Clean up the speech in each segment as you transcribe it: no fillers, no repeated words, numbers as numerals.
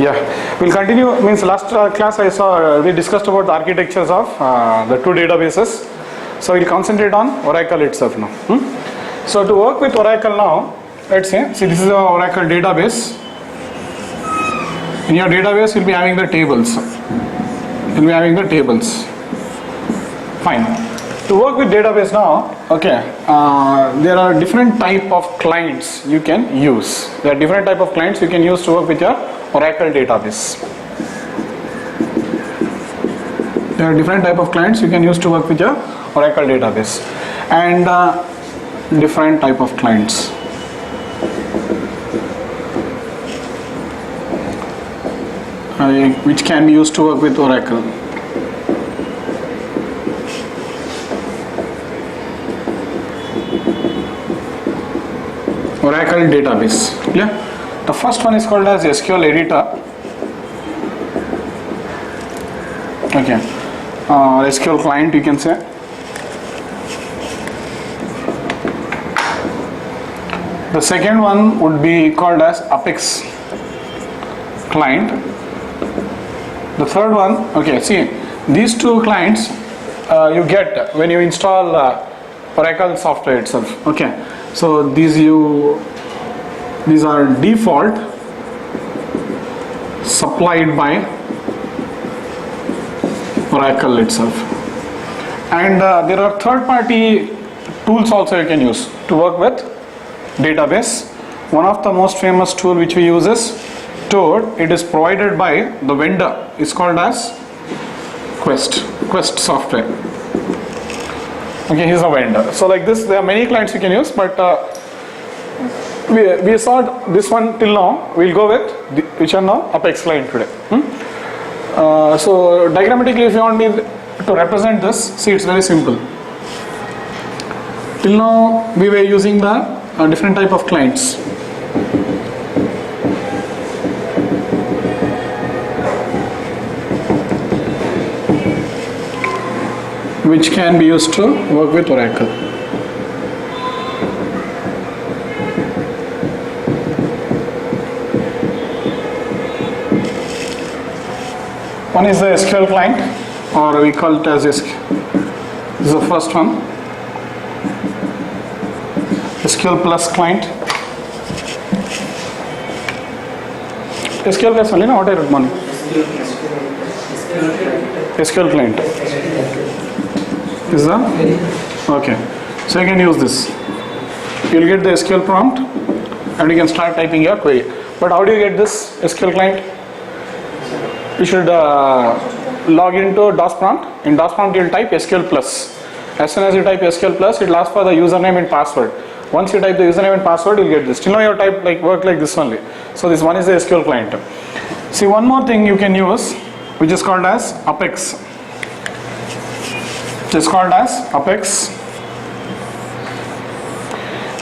Yeah, we'll continue. Means last class I saw we discussed about the architectures of the two databases. So we'll concentrate on Oracle itself now. So to work with Oracle now, let's say, see this is our Oracle database. In your database you'll be having the tables. You'll be having the tables. Fine. To work with database now, okay, there are different type of clients you can use. There are different type of clients you can use to work with your Oracle database. There are different type of clients you can use to work with your Oracle database, and different type of clients. Which can be used to work with Oracle. Oracle database. Yeah. The first one is called as SQL editor. Okay. SQL client, you can say. The second one would be called as Apex client. The third one, okay, see, these two clients you get when you install Oracle software itself. Okay, so these are default supplied by Oracle itself, and there are third-party tools also you can use to work with database. One of the most famous tool which we use is Toad. It is provided by the vendor. It's called as Quest software. Okay, he's a vendor. So like this, there are many clients you can use, but we saw this one till now. We'll go with which are now Apex client today. So diagrammatically, if you want me to represent this, see, it's very simple. Till now we were using the different type of clients. Which can be used to work with Oracle. One is the SQL client, or we call it as SQL. This is the first one. SQL plus client. SQL plus only, no? What I wrote morning? SQL client. Is that? Okay. So you can use this. You'll get the SQL prompt and you can start typing your query. But how do you get this SQL client? You should log into DOS prompt. In DOS prompt you'll type SQL plus. As soon as you type SQL plus, it will ask for the username and password. Once you type the username and password, you'll get this. Till now you type work like this only. So this one is the SQL client. See, one more thing you can use, which is called as Apex. It is called as Apex.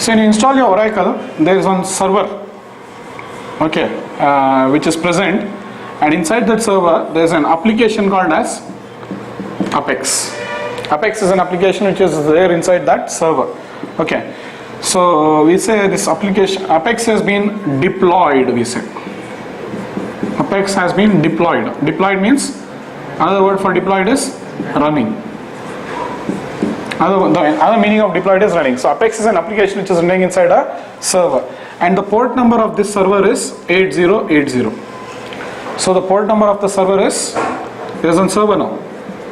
So when you install your Oracle, there is one server, okay, which is present, and inside that server there is an application called as Apex. Apex is an application which is there inside that server. Okay, so we say this application Apex has been deployed. We say Apex has been deployed. Deployed means, another word for deployed is running. The other meaning of deployed is running. So Apex is an application which is running inside a server, and the port number of this server is 8080. So the port number of the server is, there is one server now.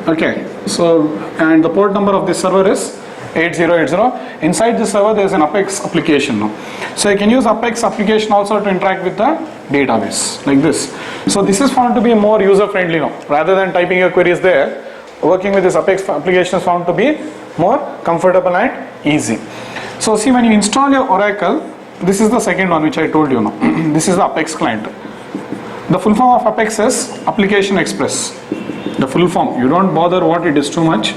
Okay, so and the port number of this server is 8080. Inside this server there is an Apex application now. So you can use Apex application also to interact with the database like this. So this is found to be more user friendly now. Rather than typing your queries there, working with this Apex application is found to be more comfortable and easy. So see, when you install your Oracle, this is the second one which I told you now. This is the Apex client. The full form of Apex is Application Express. The full form, you don't bother what it is too much,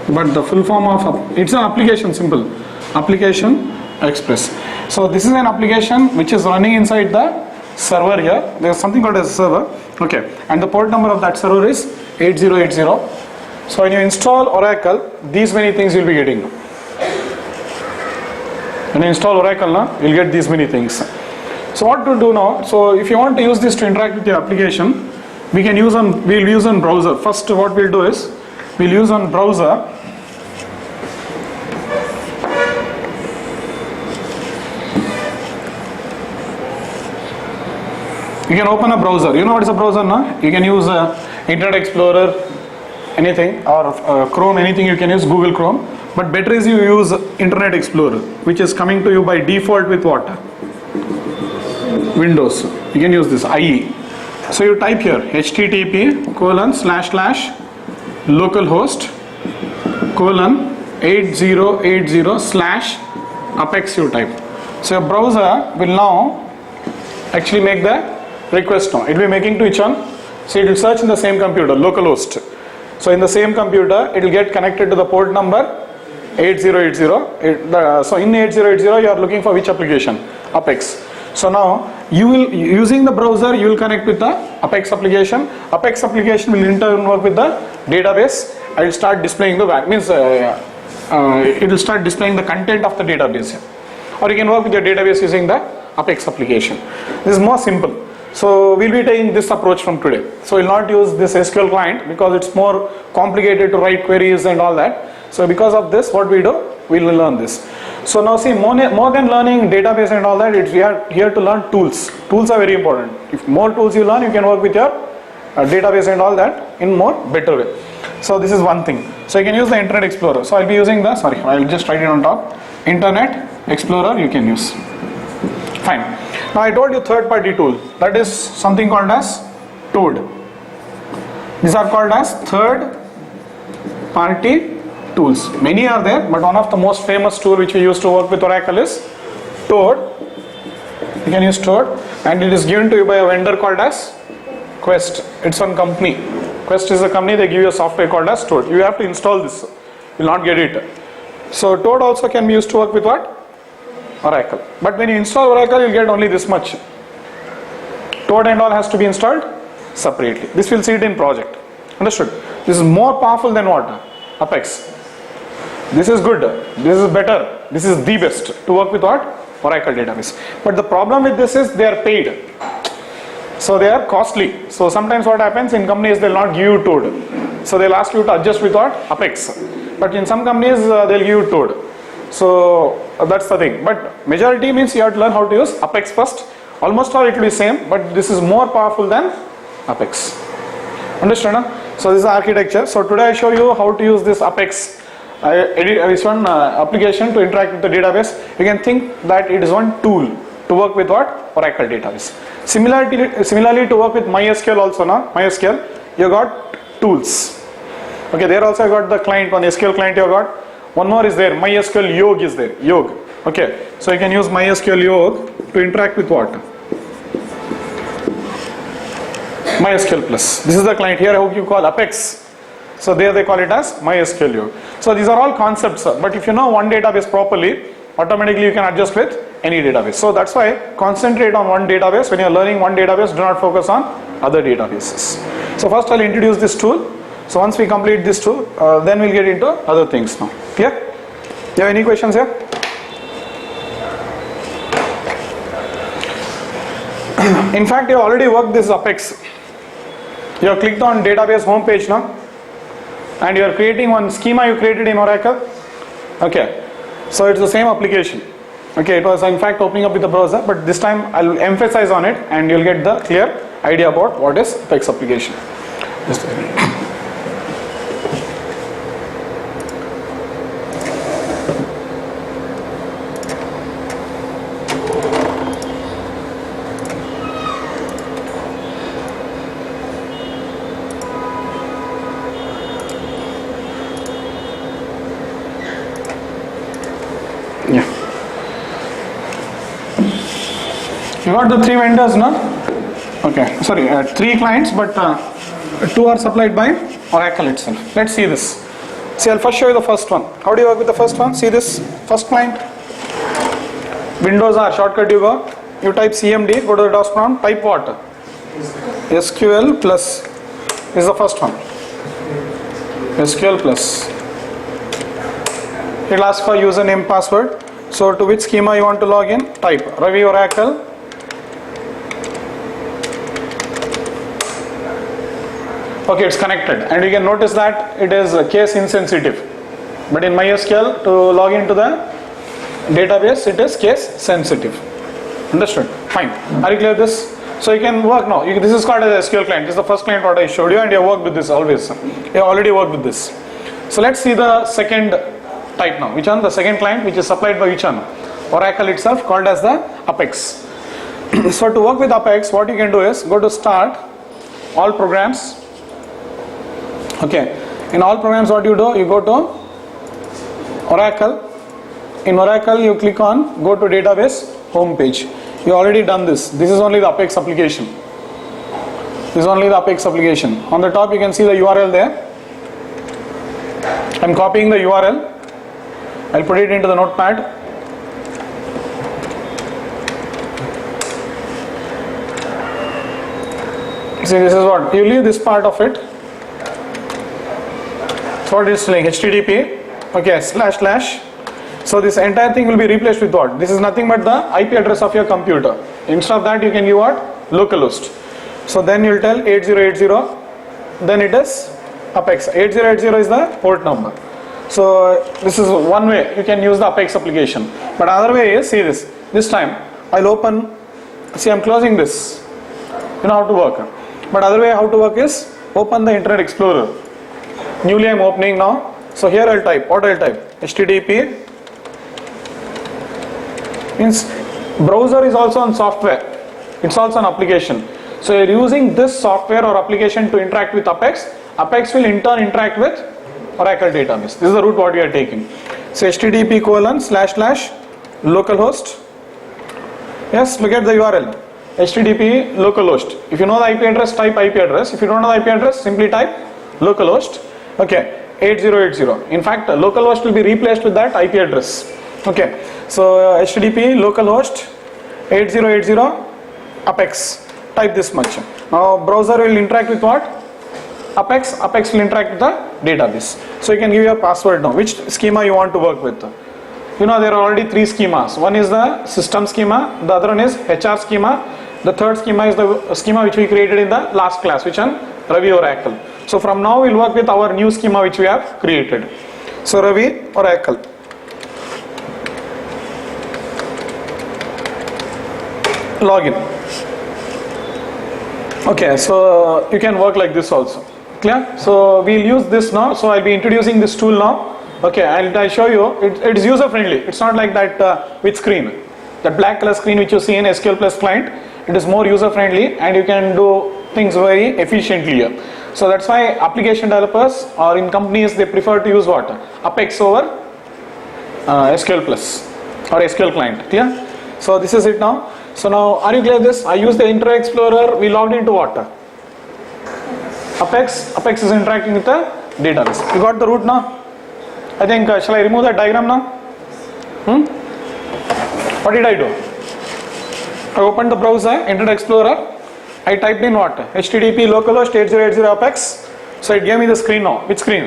but the full form of, it's an application, simple. Application Express. So this is an application which is running inside the server here. There is something called as a server. Okay, and the port number of that server is 8080. So when you install Oracle, these many things you'll be getting. When you install Oracle, you'll get these many things. So what to do now? So if you want to use this to interact with your application, we'll use on browser. First what we'll do is, we'll use on browser. You can open a browser. You know what is a browser now? You can use Internet Explorer, anything, or Chrome, anything you can use, Google Chrome. But better is you use Internet Explorer, which is coming to you by default with what? Windows. You can use this IE. So you type here http://localhost:8080/apex you type. So your browser will now actually make the request now. It will be making to each one. So it will search in the same computer, localhost. So in the same computer, it will get connected to the port number 8080. So in 8080, you are looking for which application? Apex. So now you will, using the browser, you will connect with the Apex application. Apex application will in turn work with the database. I will start displaying the it will start displaying the content of the database. Or you can work with your database using the Apex application. This is more simple. So we'll be taking this approach from today. So we'll not use this SQL client because it's more complicated to write queries and all that. So because of this, what we do, we will learn this. So now see, more than learning database and all that, we are here to learn tools. Tools are very important. If more tools you learn, you can work with your database and all that in more better way. So this is one thing. So you can use the Internet Explorer. So I'll be using the, I'll just write it on top. Internet Explorer you can use. Fine. Now I told you third party tool. That is something called as Toad. These are called as third party tools. Many are there, but one of the most famous tool which we use to work with Oracle is Toad. You can use Toad, and it is given to you by a vendor called as Quest. It's one company. Quest is a company, they give you a software called as Toad. You have to install this. You will not get it. So Toad also can be used to work with what? Oracle. But when you install Oracle, you'll get only this much. Toad and all has to be installed separately. This we'll see it in project. Understood? This is more powerful than what? Apex. This is good. This is better. This is the best to work with what? Oracle database. But the problem with this is they are paid. So they are costly. So sometimes what happens in companies, they'll not give you Toad. So they'll ask you to adjust with what? Apex. But in some companies, they'll give you Toad. So that's the thing. But majority means you have to learn how to use Apex first. Almost all it will be same, but this is more powerful than Apex. Understand? Huh? So this is architecture. So today I show you how to use this Apex application to interact with the database. You can think that it is one tool to work with what? Oracle database. Similarly to work with MySQL also now. MySQL, you got tools. Okay, there also I got the client, on SQL client you got. One more is there, MySQL Yog is there, Yog. Okay, so you can use MySQL Yog to interact with what? MySQL Plus. This is the client here, I hope you call Apex. So there they call it as MySQL Yog. So these are all concepts, but if you know one database properly, automatically you can adjust with any database. So that's why concentrate on one database. When you are learning one database, do not focus on other databases. So first I'll introduce this tool. So once we complete this tool, then we'll get into other things now. Clear? You have any questions here? In fact, you already worked this Apex. You have clicked on database home page now, and you are creating one schema you created in Oracle. Okay, so it's the same application. Okay, it was in fact opening up with the browser, but this time I'll emphasize on it, and you'll get the clear idea about what is Apex application. Just a minute. You got the three vendors, no? Okay, sorry, three clients, but two are supplied by Oracle itself. Let's see this. See, I'll first show you the first one. How do you work with the first one? See this first client. Windows R shortcut you go. You type CMD, go to the DOS prompt, type what? SQL plus. This is the first one. SQL plus. It will ask for username, password. So to which schema you want to log in? Type Ravi Oracle Okay, it's connected, and you can notice that it is case insensitive. But in MySQL, to log into the database, it is case sensitive. Understood? Fine. Are you clear with this? So you can work now. This is called as SQL client. This is the first client what I showed you, and you have worked with this always. You have already worked with this. So let's see the second type now. Which one? The second client, which is supplied by which one? Oracle itself, called as the Apex. So to work with Apex, what you can do is go to Start, All Programs. Okay. In all programs, what you do? You go to Oracle. In Oracle, you click on go to database home page. You already done this. This is only the Apex application. This is only the Apex application. On the top, you can see the URL there. I'm copying the URL. I'll put it into the notepad. See, this is what you leave this part of it. So what is like HTTP? Okay, // So this entire thing will be replaced with what? This is nothing but the IP address of your computer. Instead of that, you can give what? Localhost. So then you will tell 8080, then it is Apex. 8080 is the port number. So this is one way you can use the Apex application. But other way is, see this. This time I'll open, see I'm closing this. You know how to work. But other way how to work is open the Internet Explorer. Newly I'm opening now. So here I'll type, what I'll type? HTTP. Means browser is also on software. It's also an application. So you're using this software or application to interact with Apex. Apex will in turn interact with Oracle database. This is the route what we are taking. So HTTP:// localhost. Yes, look at the URL. HTTP localhost. If you know the IP address, type IP address. If you don't know the IP address, simply type localhost. Okay, 8080. In fact, localhost will be replaced with that IP address. Okay, so HTTP localhost 8080 Apex. Type this much. Now browser will interact with what? Apex. Apex will interact with the database. So you can give your password now. Which schema you want to work with? You know there are already three schemas. One is the system schema. The other one is HR schema. The third schema is the schema which we created in the last class, which one? Ravi Oracle. So from now we'll work with our new schema which we have created. So Ravi Oracle. Login. Okay, so you can work like this also. Clear? So we'll use this now. So I'll be introducing this tool now. Okay, I'll show you. It's user friendly. It's not like that with screen. That black color screen which you see in SQL Plus client. It is more user friendly and you can do things very efficiently here. So that's why application developers or in companies they prefer to use what? Apex over SQL Plus or SQL client. Clear? So this is it now. So now are you clear with this? I use the Internet Explorer. We logged into what? Apex. Apex is interacting with the database. You got the route now? I think shall I remove that diagram now? What did I do? I opened the browser, Internet Explorer. I typed in what? HTTP localhost 8080 Apex. So it gave me the screen now. Which screen?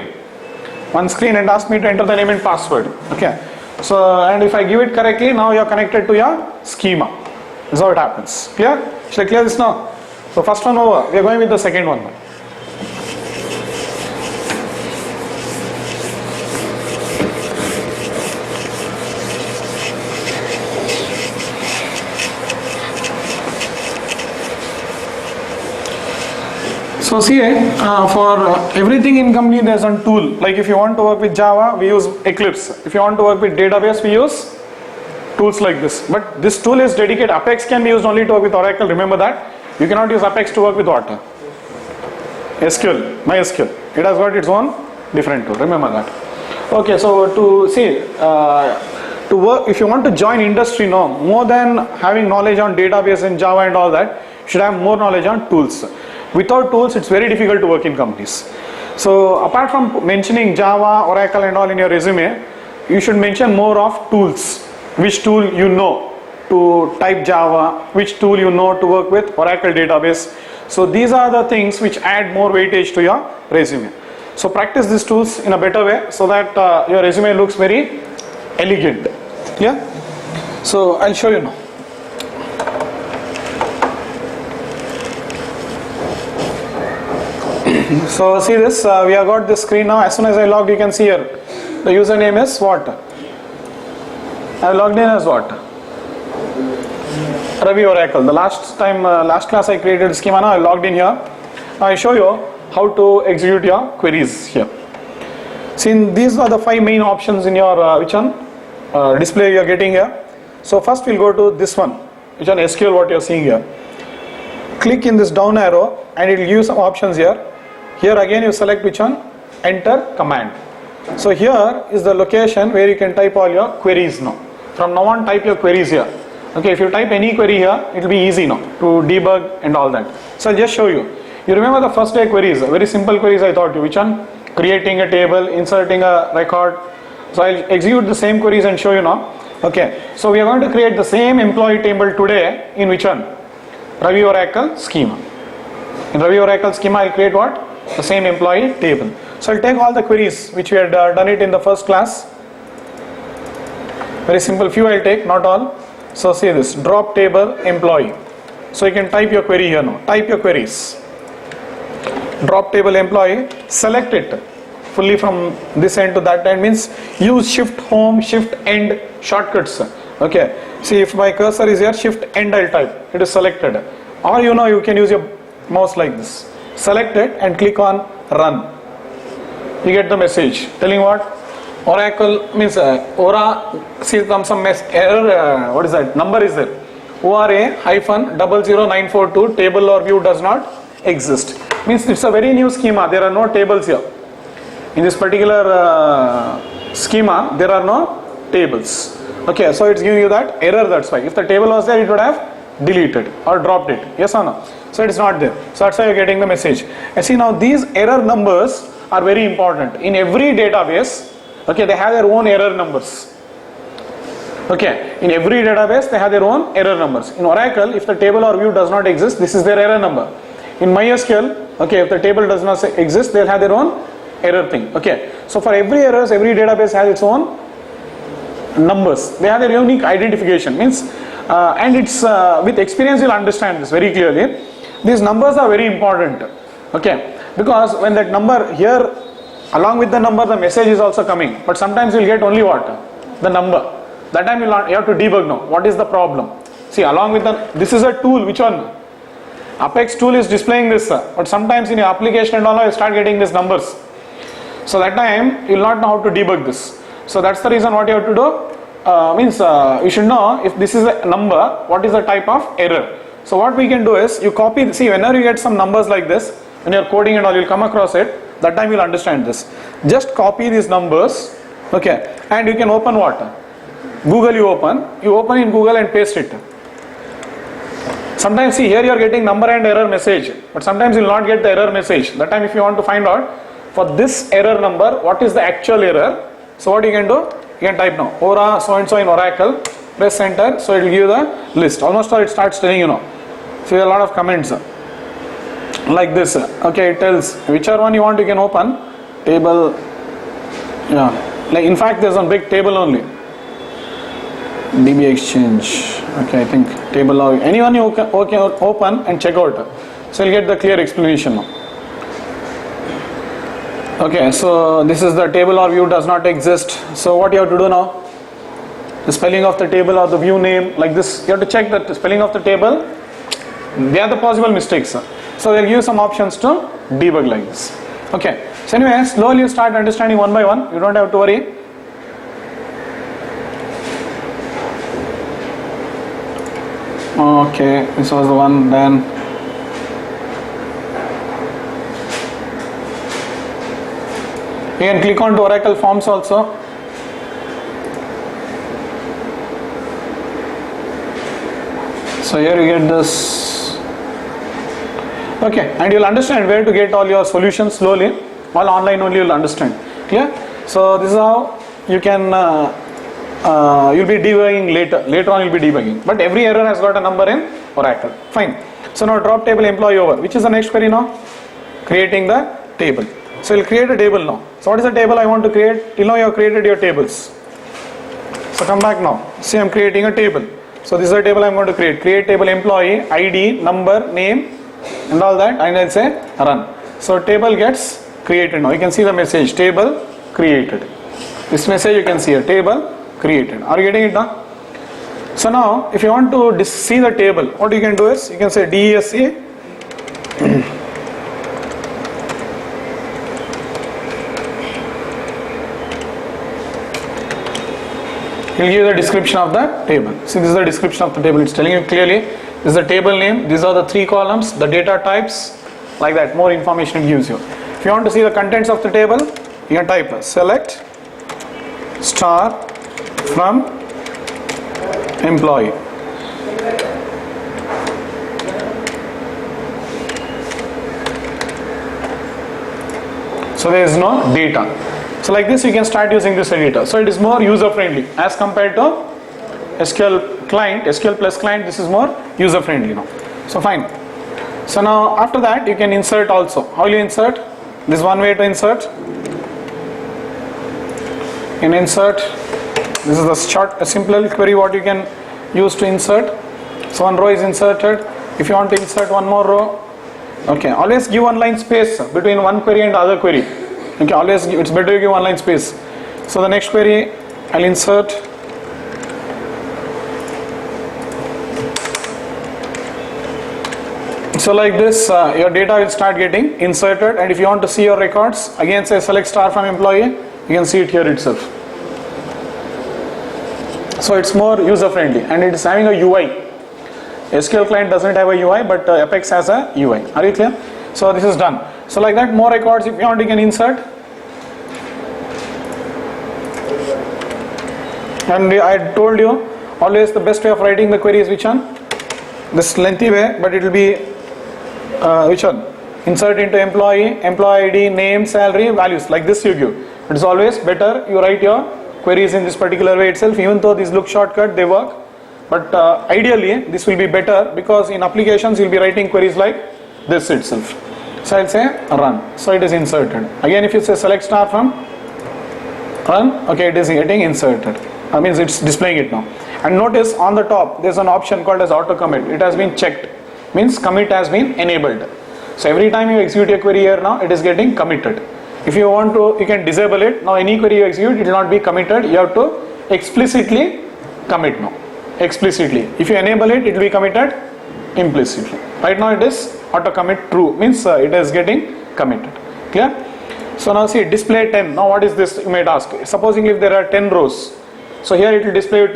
One screen and asked me to enter the name and password. Okay. So and if I give it correctly, now you are connected to your schema. This is how it happens. Clear? Shall I clear this now? So first one over. We are going with the second one. So see, for everything in company there is a tool. Like if you want to work with Java, we use Eclipse. If you want to work with database, we use tools like this. But this tool is dedicated. Apex can be used only to work with Oracle. Remember that. You cannot use Apex to work with what? SQL, MySQL. It has got its own different tool. Remember that. Okay, so to see, to work, if you want to join industry now, more than having knowledge on database and Java and all that, you should have more knowledge on tools. Without tools, it's very difficult to work in companies. So apart from mentioning Java, Oracle and all in your resume, you should mention more of tools. Which tool you know to type Java, which tool you know to work with Oracle database. So these are the things which add more weightage to your resume. So practice these tools in a better way so that your resume looks very elegant. Yeah. So I'll show you now. So see this, we have got this screen now. As soon as I logged, you can see here the username is what? I logged in as what? Ravi Oracle. The last time, last class I created schema. Now I logged in here. Now I show you how to execute your queries here. See, these are the 5 main options in your which one display you are getting here. So first we'll go to this one, which one SQL, what you are seeing here. Click in this down arrow and it will give you some options here. Here again you select which one? Enter command. So here is the location where you can type all your queries now. From now on, type your queries here. Okay, if you type any query here, it will be easy now to debug and all that. So I'll just show you. You remember the first day queries, very simple queries I taught you. Which one? Creating a table, inserting a record. So I'll execute the same queries and show you now. Okay, so we are going to create the same employee table today in which one? Ravi Oracle schema. In Ravi Oracle schema, I'll create what? The same employee table. So I'll take all the queries which we had done it in the first class. Very simple, few I'll take, not all. So see this, drop table employee. So you can type your query here now. Type your queries. Drop table employee, select it fully from this end to that end, means use shift home, shift end shortcuts. Okay, see if my cursor is here, shift end I'll type, it is selected. Or you can use your mouse like this. Select it and click on run. You get the message telling what? Oracle means see some error, what is that? Number is there. ORA-00942 table or view does not exist. Means it's a very new schema. There are no tables here. In this particular schema, there are no tables. Okay, so it's giving you that error, that's why. If the table was there, it would have deleted or dropped it. Yes or no? So it's not there. So that's why you're getting the message. And see now these error numbers are very important. In every database, okay, they have their own error numbers. Okay, in every database, they have their own error numbers. In Oracle, if the table or view does not exist, this is their error number. In MySQL, okay, if the table does not exist, they'll have their own error thing. Okay, so for every errors, every database has its own numbers. They have their unique identification. Means, and it's with experience you'll understand this very clearly. These numbers are very important. Okay, because when that number here, along with the number, the message is also coming. But sometimes you'll get only what? The number. That time you have to debug now. What is the problem? See, along with this is a tool. Which one? Apex tool is displaying this. But sometimes in your application and all, you start getting these numbers. So that time you'll not know how to debug this. So that's the reason what you have to do. You should know if this is a number, what is the type of error. So what we can do is you copy. See, whenever you get some numbers like this, when you're coding and all, you'll come across it. That time you'll understand this. Just copy these numbers. Okay, and you can open what? Google you open in Google and paste it. Sometimes see here you are getting number and error message, but sometimes you will not get the error message. That time if you want to find out for this error number what is the actual error, so what you can do, you can type now Ora so and so in Oracle, press enter, so it will give you the list. Almost all it starts telling you now. So there are a lot of comments like this. Okay, it tells whichever one you want you can open. Table, yeah, like in fact there's one big table only. DB Exchange. Okay, I think table or anyone you can open and check out. So you'll get the clear explanation now. Okay, so this is the table or view does not exist. So what you have to do now? The spelling of the table or the view name like this. You have to check the spelling of the table. They are the possible mistakes. So they'll give you some options to debug like this. Okay. So anyway, slowly you start understanding one by one. You don't have to worry. Okay, this was the one. Then you can click on to Oracle Forms also. So here you get this. Okay, and you'll understand where to get all your solutions slowly. All online only you'll understand. Clear? So this is how you can you'll be debugging later on you'll be debugging, but every error has got a number in Oracle. Fine. So now drop table employee over. Which is the next query now? Creating the table. So you'll create a table now. So what is the table I want to create? Till now you have created your tables. So come back now. See, I'm creating a table. So this is a table I'm going to create. Create table employee, ID, number, name and all that, and I'll say run. So table gets created now. You can see the message table created. This message you can see a table created. Are you getting it now? So now if you want to see the table, what you can do is you can say DESC will give you the description of the table. See, this is the description of the table. It's telling you clearly this is the table name, these are the 3 columns, the data types, like that. More information it gives you. If you want to see the contents of the table, you can type select star from employee. So there is no data. So like this you can start using this editor. So it is more user friendly as compared to SQL client, SQL plus client. This is more user friendly now. So fine. So now after that you can insert also. How will you insert? This is one way to insert. In insert, this is a simple query what you can use to insert. So one row is inserted. If you want to insert one more row, okay, always give one line space between one query and the other query. Okay, always it's better to give one line space. So the next query I'll insert. So like this your data will start getting inserted, and if you want to see your records, again say select star from employee, you can see it here itself. So it's more user friendly and it is having a UI. SQL client doesn't have a UI, but Apex has a UI. Are you clear? So this is done. So like that, more records if you want you can insert. And I told you always the best way of writing the query is which one? This lengthy way, but it will be which one? Insert into employee, employee ID, name, salary, values. Like this you give. It is always better you write your queries in this particular way itself. Even though these look shortcut, they work. But ideally this will be better because in applications you will be writing queries like this itself. So I'll say run. So it is inserted. Again if you say select star from run, okay, it is getting inserted. That means it's displaying it now. And notice on the top there's an option called as auto commit. It has been checked. Means commit has been enabled. So every time you execute a query here now, it is getting committed. If you want to, you can disable it. Now any query you execute, it will not be committed. You have to explicitly commit now. Explicitly. If you enable it, it will be committed implicitly. Right now it is auto commit true. Means it is getting committed. Clear? So now see display 10. Now what is this? You might ask. Supposing if there are 10 rows. So here it will display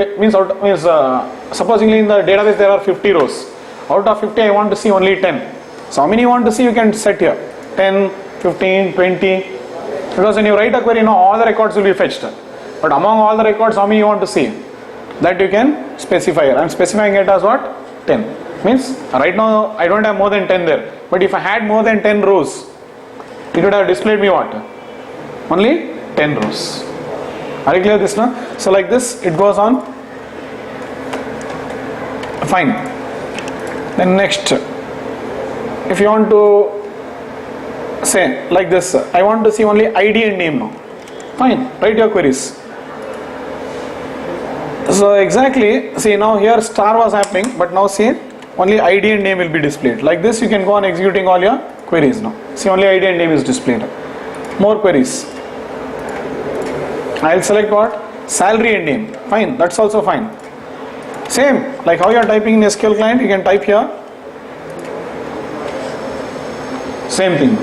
supposingly in the database there are 50 rows. Out of 50 I want to see only 10. So how many you want to see you can set here. 10, 15, 20. Because when you write a query, all the records will be fetched. But among all the records, how many you want to see? That you can specify here. I am specifying it as what? 10. Means right now I don't have more than 10 there. But if I had more than 10 rows, it would have displayed me what? Only 10 rows. Are you clear this now? So like this it goes on. Fine. Then next, if you want to say like this, I want to see only ID and name now. Fine, write your queries. So exactly, see now here star was happening, but now see only ID and name will be displayed. Like this you can go on executing all your queries now. See only ID and name is displayed. More queries. I'll select what? Salary and name. Fine, that's also fine. Same, like how you are typing in SQL client, you can type here. Same thing.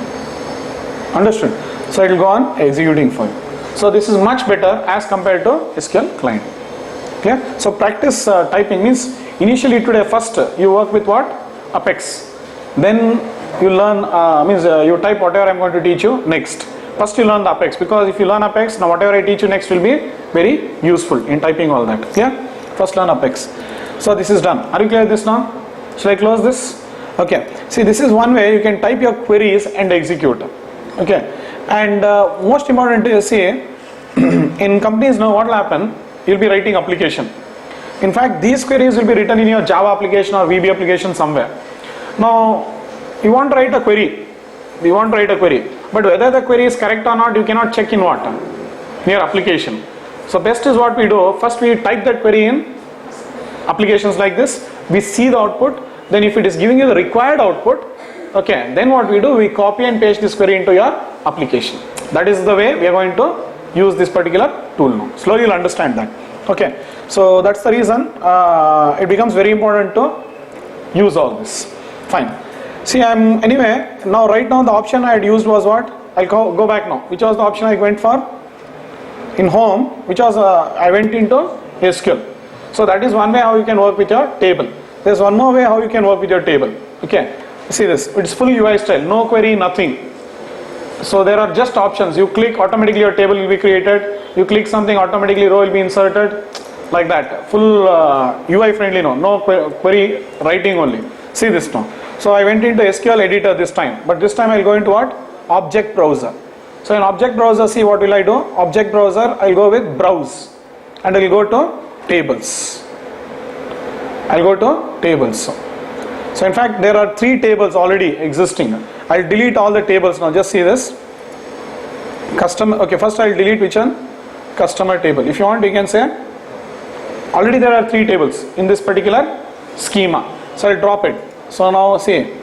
Understood? So it will go on executing for you. So this is much better as compared to SQL client. Clear? So practice typing means initially today first you work with what? Apex. Then you learn, you type whatever I am going to teach you next. First you learn the Apex, because if you learn Apex, now whatever I teach you next will be very useful in typing all that. Clear? First learn Apex. So this is done. Are you clear with this now? Shall I close this? Okay. See, this is one way you can type your queries and execute. Okay. And most important is see, in companies now what will happen? You will be writing application. In fact, these queries will be written in your Java application or VB application somewhere. Now, you want to write a query. You want to write a query. But whether the query is correct or not, you cannot check in what? In your application. So best is what we do. First we type that query in applications like this. We see the output. Then if it is giving you the required output, Okay, then what we do, we copy and paste this query into your application. That is the way we are going to use this particular tool now. Slowly you'll understand that. Okay, so that's the reason it becomes very important to use all this. Fine. See, anyway, now right now the option I had used was what? I'll go back now. Which was the option I went for? In home, which was I went into SQL. So that is one way how you can work with your table. There's one more way how you can work with your table. Okay, see this, it's full UI style, no query, nothing. So there are just options. You click, automatically your table will be created. You click something, automatically row will be inserted. Like that, full UI friendly now, no query writing only. See this now. So I went into SQL editor this time, but this time I'll go into what? Object browser. So in object browser, see what will I do? Object browser, I'll go with browse and I'll go to tables. I'll go to tables. So in fact there are 3 tables already existing. I'll delete all the tables now. Just see this. Customer. Okay, first I'll delete which one? Customer table. If you want, you can say already there are 3 tables in this particular schema. So I'll drop it. So now see,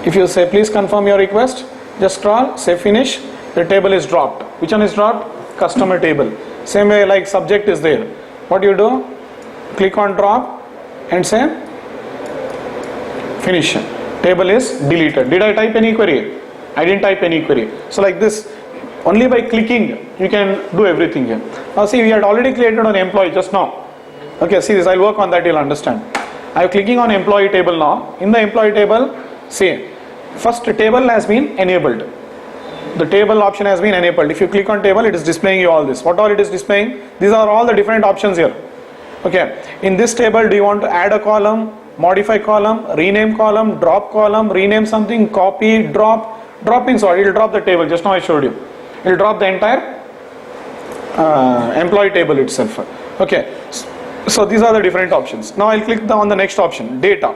if you say please confirm your request, just scroll, say finish, the table is dropped. Which one is dropped? Customer table. Same way like subject is there. What you do? Click on drop and say finish. Table is deleted. Did I type any query? I didn't type any query. So like this, only by clicking you can do everything here. Now see, we had already created an employee just now. Okay, see this, I'll work on that, you'll understand. I am clicking on employee table now. In the employee table, see, first table has been enabled. The table option has been enabled. If you click on table, it is displaying you all this. What all it is displaying? These are all the different options here. Okay, in this table, do you want to add a column, modify column, rename column, drop column, rename something, copy, drop? Drop means what? It will drop the table, just now I showed you. It will drop the entire employee table itself. Okay, so these are the different options. Now I'll click on the next option, data.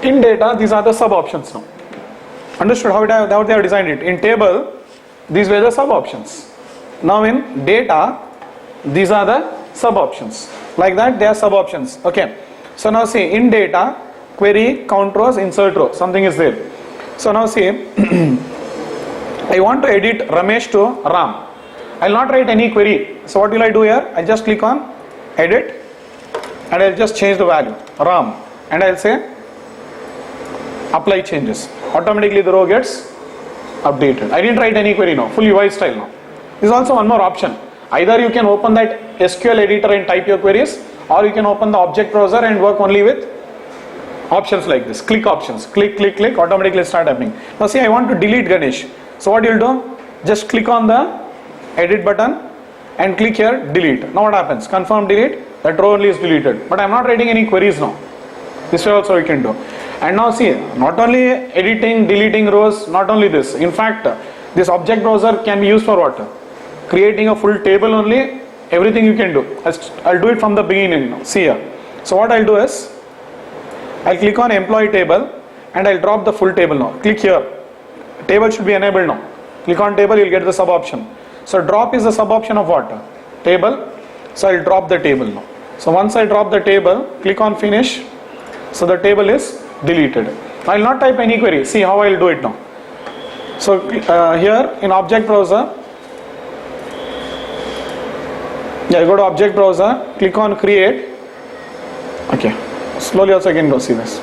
In data, these are the sub options now. Understood how they have designed it? In table, these were the sub options. Now in data, these are the sub options. Like that, they are sub options. Okay. So now see, in data, query, count rows, insert row, something is there. So now see, I want to edit Ramesh to Ram. I'll not write any query. So what will I do here? I'll just click on edit and I'll just change the value, Ram, and I'll say apply changes. Automatically the row gets updated. I didn't write any query now, full UI style now. This is also one more option. Either you can open that SQL editor and type your queries, or you can open the object browser and work only with options like this. Click options, click, click, click, automatically start happening. Now see, I want to delete Ganesh. So what you'll do? Just click on the edit button and click here, delete. Now what happens? Confirm delete, that row only is deleted. But I'm not writing any queries now. This way also you can do. And now see, not only editing, deleting rows, not only this. In fact, this object browser can be used for what? Creating a full table only, everything you can do. I'll do it from the beginning now. See here. So what I'll do is, I'll click on employee table and I'll drop the full table now. Click here. Table should be enabled now. Click on table, you'll get the sub option. So drop is the sub option of what? Table. So I'll drop the table now. So once I drop the table, click on finish. So the table is deleted. I'll not type any query. See how I'll do it now. So here in object browser, you go to object browser, click on create. Okay, slowly also again go see this.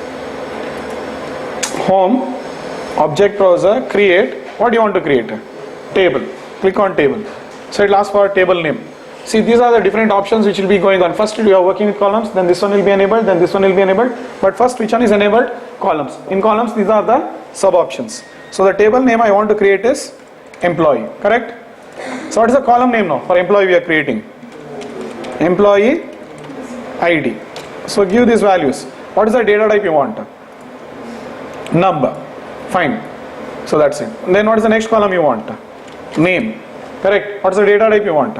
Home, object browser, create. What do you want to create? Table. Click on table. So it will ask for a table name. See, these are the different options which will be going on. First you are working with columns, then this one will be enabled, then this one will be enabled. But first which one is enabled? Columns. In columns these are the sub options. So the table name I want to create is employee, correct? So what is the column name now for employee we are creating? Employee ID. So give these values. What is the data type you want? Number. Fine. So that's it. And then what is the next column you want? Name. Correct. What is the data type you want?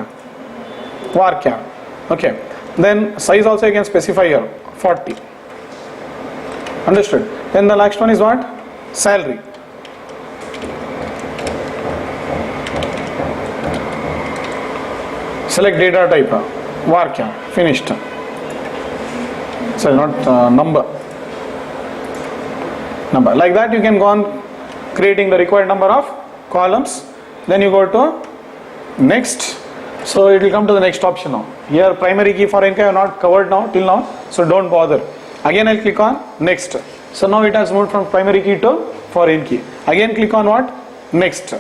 Varchar. Okay. Then size also you can specify here. 40. Understood. Then the next one is what? Salary. Select data type. Varchar. Finished. So not number. number. Like that you can go on creating the required number of columns. Then you go to next. So it will come to the next option now. Here primary key, foreign key I have not covered now till now, so don't bother. Again I'll click on next. So now it has moved from primary key to foreign key. Again click on what? Next.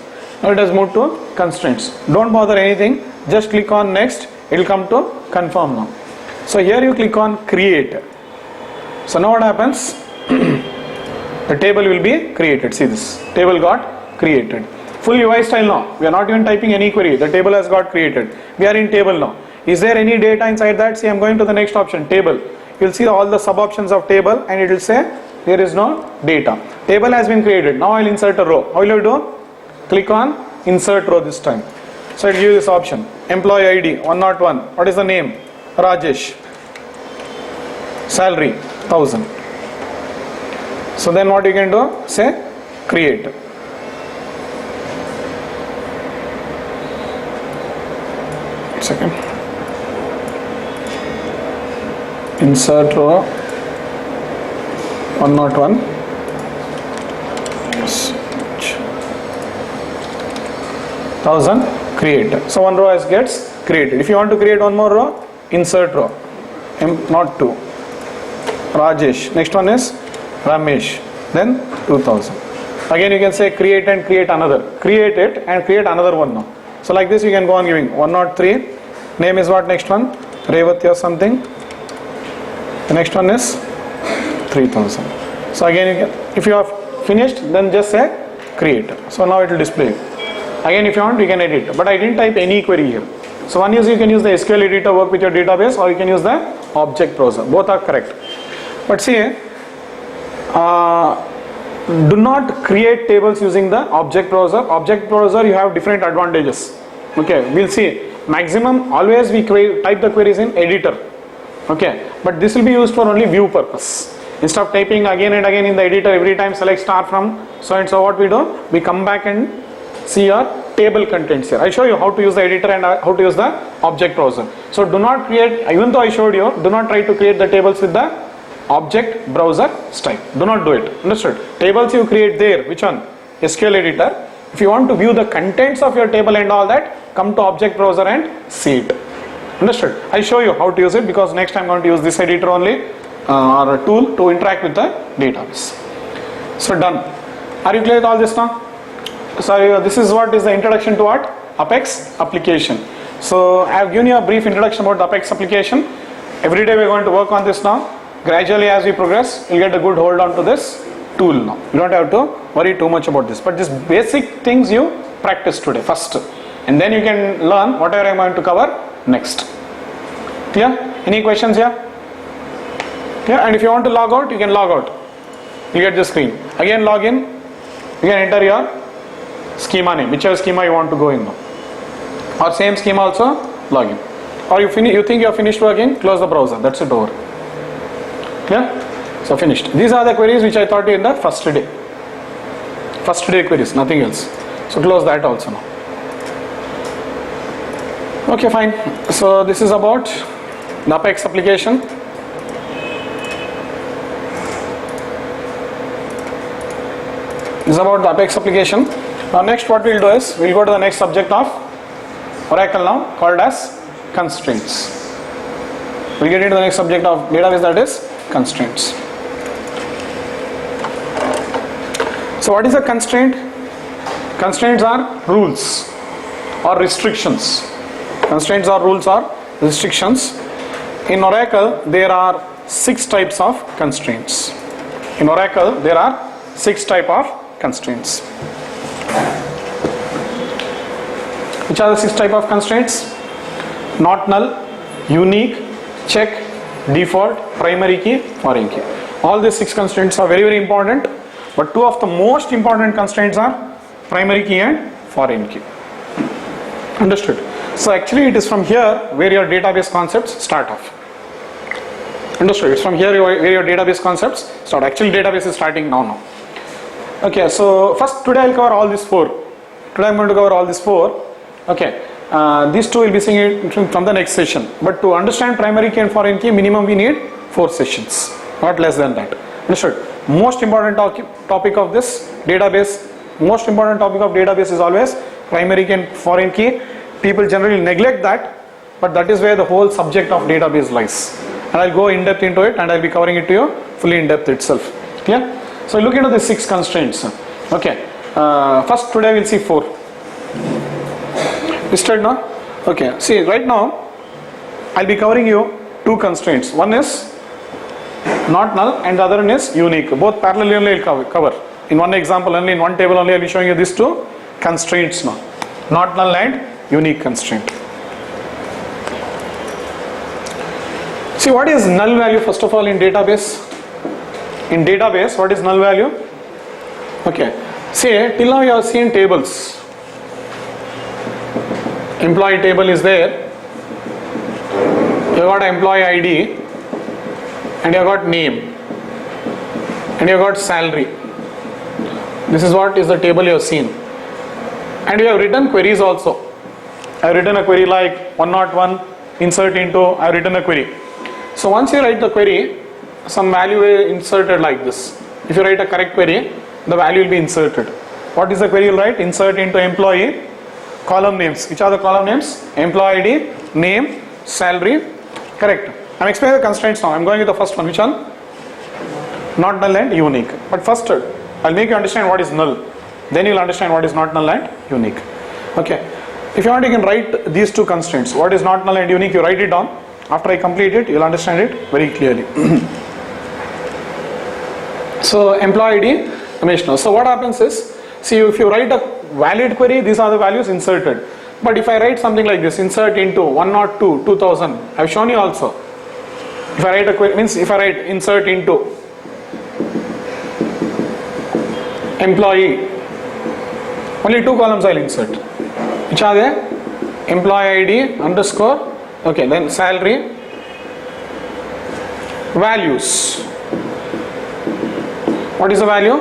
Now it has moved to constraints. Don't bother anything, just click on next. It will come to confirm now. So here you click on create. So now what happens? The table will be created. See this, table got created. Full UI style now. We are not even typing any query. The table has got created. We are in table now. Is there any data inside that? See, I am going to the next option, table. You will see all the sub options of table and it will say there is no data. Table has been created. Now I will insert a row. How will you do? Click on insert row this time. So it will give this option. Employee ID 101. What is the name? Rajesh. Salary 1000. So then what you can do? Say create. Second. Insert row 101. Yes. 1000. Create. So one row gets created. If you want to create one more row, insert row. Not two. Rajesh. Next one is Ramesh. Then 2000. Again you can say create and create another. Create it and create another one now. So like this you can go on giving 103. Name is what? Next one? Revati or something. The next one is 3000. So again you can, if you have finished, then just say create. So now it will display. Again if you want, you can edit. But I didn't type any query here. So one is you can use the SQL editor, work with your database, or you can use the object browser. Both are correct. But see, do not create tables using the object browser. Object browser you have different advantages. Okay, we'll see. Maximum always we type the queries in editor. Okay, but this will be used for only view purpose. Instead of typing again and again in the editor every time select star from so and so, what we do, we come back and see our table contents here. I show you how to use the editor and how to use the object browser. So do not create, even though I showed you, do not try to create the tables with the object browser style. Do not do it. Understood? Tables you create there, which one? SQL editor. If you want to view the contents of your table and all that, come to object browser and see it. Understood? I'll show you how to use it, because next I'm going to use this editor only or a tool to interact with the database. So done. Are you clear with all this now? So this is what is the introduction to what? Apex application. So I have given you a brief introduction about the Apex application. Every day we are going to work on this now. Gradually as we progress, you'll get a good hold on to this tool now. You don't have to worry too much about this. But these basic things you practice today first. And then you can learn whatever I'm going to cover next. Clear? Any questions here? Yeah, and if you want to log out, you can log out. You get the screen. Again log in. You can enter your schema name, whichever schema you want to go in now. Or same schema also, log in. Or you think you have finished working, close the browser. That's it, over. Yeah? So finished. These are the queries which I taught you in the first day. First day queries, nothing else. So close that also now. Okay, fine. So this is about the Apex application. This is about the Apex application. Now next what we'll do is, we'll go to the next subject of Oracle now, called as constraints. We'll get into the next subject of database, that is constraints. So what is a constraint? Constraints are rules or restrictions. Constraints are rules or restrictions. In Oracle there are 6 types of constraints. In Oracle there are 6 types of constraints. Which are the 6 types of constraints? Not null, unique, check, default, primary key, foreign key. All these 6 constraints are very, very important, but 2 of the most important constraints are primary key and foreign key. Understood? So actually it is from here where your database concepts start off. Understood? It's from here where your database concepts start. Actually database is starting now. Okay, so first today I'll cover all these 4. Today I'm going to cover all these 4. Okay, these 2 will be seeing it from the next session. But to understand primary key and foreign key, minimum we need 4 sessions, not less than that. Understood? Most important topic of this database, most important topic of database is always primary key and foreign key. People generally neglect that, but that is where the whole subject of database lies. And I'll go in depth into it, and I'll be covering it to you fully in depth itself. Clear? So look into the 6 constraints. Okay. First today we'll see 4. We start now? Okay. See, right now I'll be covering you 2 constraints. One is not null and the other one is unique. Both parallelly only I'll cover. In one example only, in one table only, I'll be showing you these 2 constraints now. Not null and unique constraint. See, what is null value first of all in database? In database, what is null value? Okay. See, till now you have seen tables. Employee table is there. You got employee ID and you got name and you got salary. This is what is the table you have seen. And you have written queries also. I have written a query like 101 insert into, I have written a query. So once you write the query, some value is inserted like this. If you write a correct query, the value will be inserted. What is the query you will write? Insert into employee, column names. Which are the column names? Employee ID, name, salary. Correct. I am explaining the constraints now. I am going with the first one. Which one? Not null and unique. But first, I'll make you understand what is null. Then you'll understand what is not null and unique. Okay. If you want, you can write these 2 constraints. What is not null and unique, you write it down. After I complete it, you'll understand it very clearly. So, employee ID, Commissioner. So, what happens is, see, if you write a valid query, these are the values inserted. But if I write something like this, insert into 102, 2000, I've shown you also. If I write a query, means if I write insert into employee, only 2 columns I'll insert. Which are they? Employee ID underscore, okay, then salary, values. What is the value?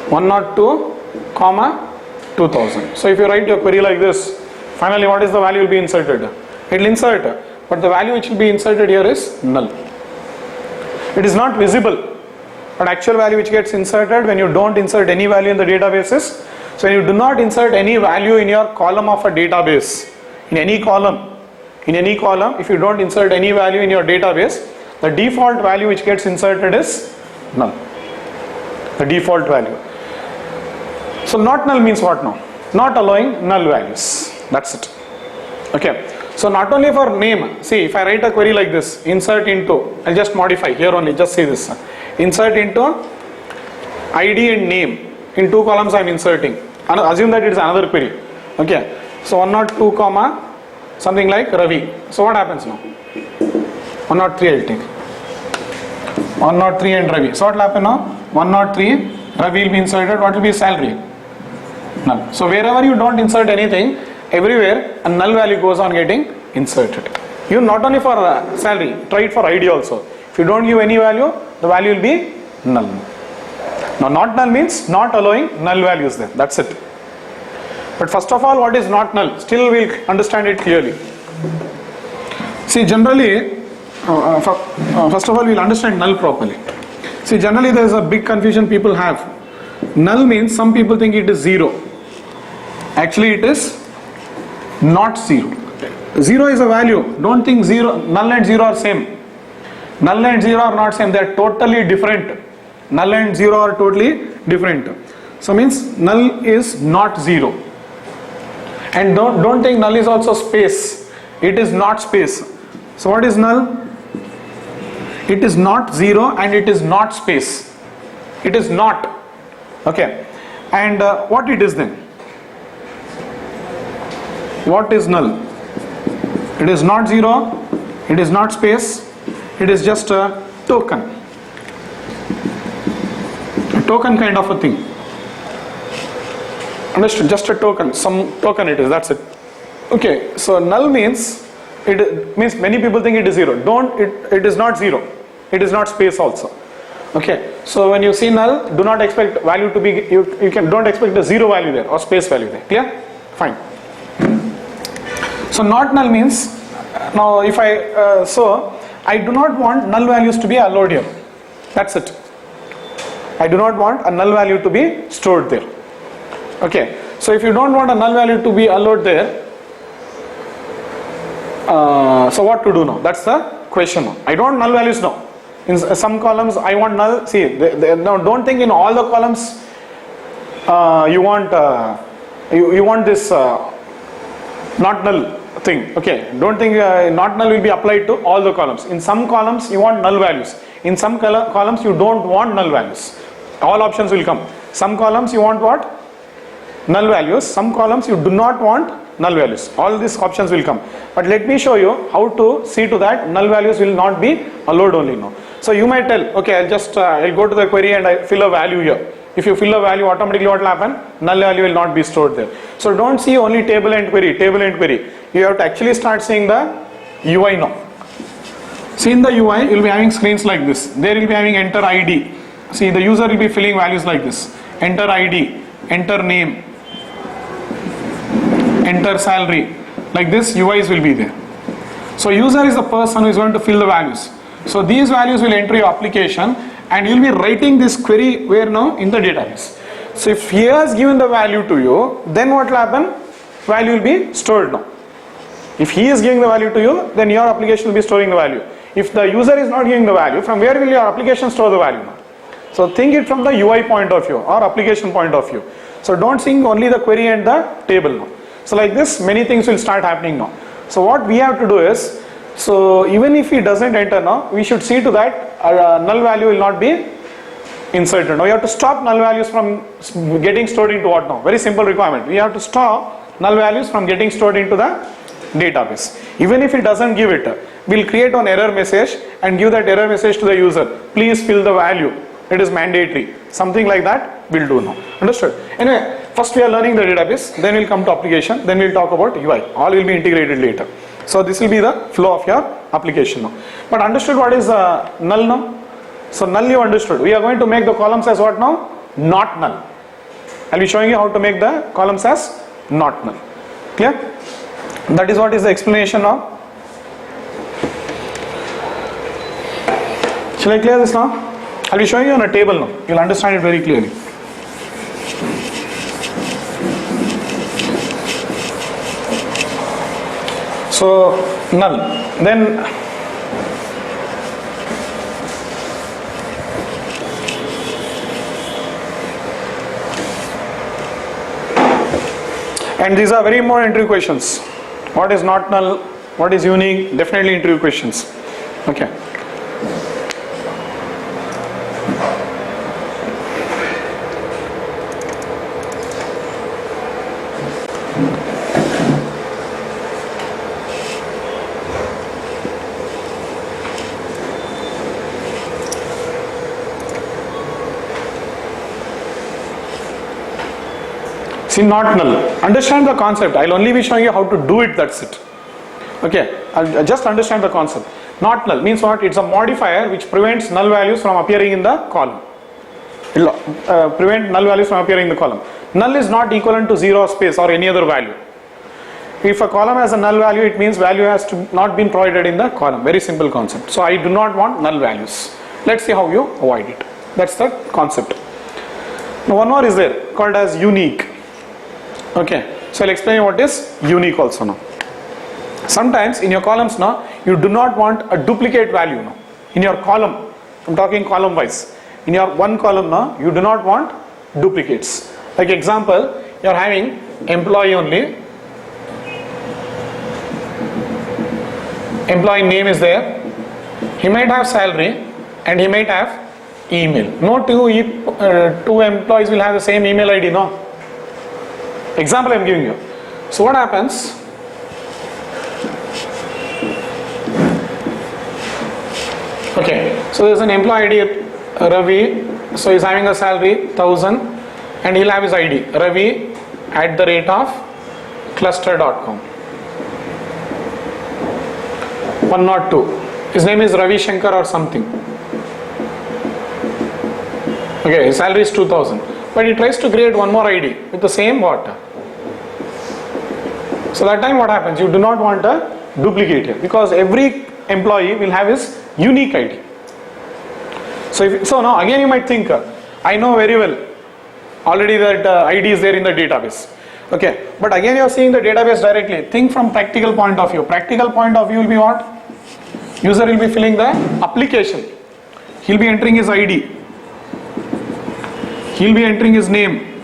102, comma 2000. So if you write your query like this, finally what is the value will be inserted? It will insert, but the value which will be inserted here is null. It is not visible, but actual value which gets inserted when you don't insert any value in the databases. So when you do not insert any value in your column of a database, in any column, if you don't insert any value in your database, the default value which gets inserted is null. The default value. So not null means what now? Not allowing null values. That's it. Okay. So not only for name, see if I write a query like this, insert into, I'll just modify here only, just say this. Insert into ID and name. In 2 columns I am inserting. Assume that it is another query. Okay. So 102 comma something like Ravi. So what happens now? 103 I'll take. 103 and Ravi. So what will happen now? 103, Ravi will be inserted. What will be salary? Null. So wherever you don't insert anything, everywhere a null value goes on getting inserted. You not only for salary, try it for ID also. If you don't give any value, the value will be null. Now not null means not allowing null values there. That's it. But first of all, what is not null? Still we'll understand it clearly. See, generally, first of all, we'll understand null properly. See, generally there is a big confusion people have. Null means some people think it is 0. Actually, it is not 0. 0 is a value. Don't think null and 0 are same. Null and 0 are not same. They are totally different. Null and 0 are totally different. So means null is not 0. And don't think null is also space. It is not space. So what is null? It is not 0 and it is not space. It is not. Okay. And what it is then? What is null? It is not 0. It is not space. It is just a token. A token kind of a thing. Understood? Just a token. Some token it is. That's it. Okay. So null means, it means many people think it is 0. It is not 0. It is not space also. Okay. So when you see null, do not expect value to be, don't expect a 0 value there or space value there. Clear? Fine. So not null means, now if I do not want null values to be allowed here. That's it. I do not want a null value to be stored there. Okay, so if you don't want a null value to be allowed there, so what to do now? That's the question now. I don't want null values now. In some columns I want null. See, now don't think in all the columns you want you want this not null thing. Okay, don't think not null will be applied to all the columns. In some columns you want null values. In some columns you don't want null values. All options will come. Some columns you want what? Null values. Some columns you do not want null values. All these options will come. But let me show you how to see to that null values will not be allowed only now. So you might tell, okay, I'll just I'll go to the query and I fill a value here. If you fill a value, automatically what will happen? Null value will not be stored there. So don't see only table and query, table and query. You have to actually start seeing the UI now. See, in the UI you will be having screens like this. There you will be having enter ID. See, the user will be filling values like this. Enter ID, enter name, enter salary. Like this UIs will be there. So user is the person who is going to fill the values. So these values will enter your application and you will be writing this query where now? In the database. So if he has given the value to you, then what will happen? Value will be stored now. If he is giving the value to you, then your application will be storing the value. If the user is not giving the value, from where will your application store the value now? So think it from the UI point of view or application point of view. So don't think only the query and the table now. So like this, many things will start happening now. So what we have to do is, so even if he doesn't enter now, we should see to that null value will not be inserted. Now you have to stop null values from getting stored into what now? Very simple requirement. We have to stop null values from getting stored into the database. Even if it doesn't give it, we'll create an error message and give that error message to the user. Please fill the value. It is mandatory. Something like that we'll do now. Understood? Anyway, first we are learning the database, then we'll come to application, then we'll talk about UI. All will be integrated later. So this will be the flow of your application now. But understood what is null now? So null you understood. We are going to make the columns as what now? Not null. I'll be showing you how to make the columns as not null. Clear? That is what is the explanation now. Shall I clear this now? I'll be showing you on a table now. You'll understand it very clearly. So null. Then and these are very important interview questions. What is not null? What is unique? Definitely interview questions. Okay. See, not null. Understand the concept. I'll only be showing you how to do it, that's it. Okay, I'll just understand the concept. Not null means what? It's a modifier which prevents null values from appearing in the column. It'll prevent null values from appearing in the column. Null is not equivalent to 0 space or any other value. If a column has a null value, it means value has to not been provided in the column. Very simple concept. So I do not want null values. Let's see how you avoid it. That's the concept. Now one more is there called as unique. Okay, so I'll explain what is unique also now. Sometimes in your columns now, you do not want a duplicate value now. In your column, I'm talking column wise. In your one column now, you do not want duplicates. Like example, you are having employee only. Employee name is there. He might have salary and he might have email. No two employees will have the same email ID, no. Example I am giving you. So what happens? Okay, so there is an employee ID Ravi. So he is having a salary 1000 and he will have his ID Ravi @ cluster.com 102. His name is Ravi Shankar or something. Okay, his salary is 2000. But he tries to create one more ID with the same what? So that time what happens? You do not want a duplicate here because every employee will have his unique ID. So now again you might think, I know very well already that ID is there in the database. Okay, but again you are seeing the database directly. Think from practical point of view. Practical point of view will be what? User will be filling the application. He'll be entering his ID. He'll be entering his name.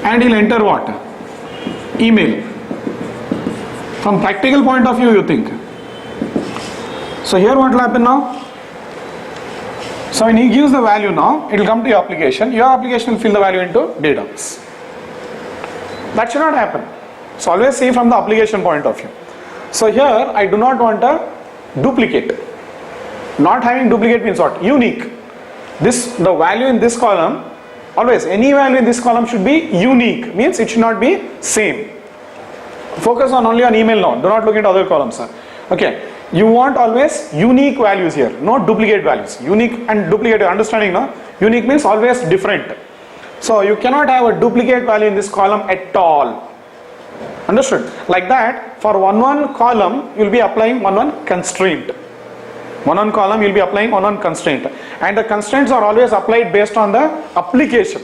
And he'll enter what? Email. From practical point of view you think. So here what will happen now? So when he gives the value now, it will come to your application will fill the value into database. That should not happen. So always see from the application point of view. So here I do not want a duplicate. Not having duplicate means what? Unique. The value in this column, always any value in this column should be unique, means it should not be same. Focus only on email now, do not look into other columns, sir. Okay, you want always unique values here, not duplicate values. Unique and duplicate, understanding now? Unique means always different. So you cannot have a duplicate value in this column at all. Understood? Like that, for one column you will be applying one constraint. One column you will be applying one constraint, and the constraints are always applied based on the application.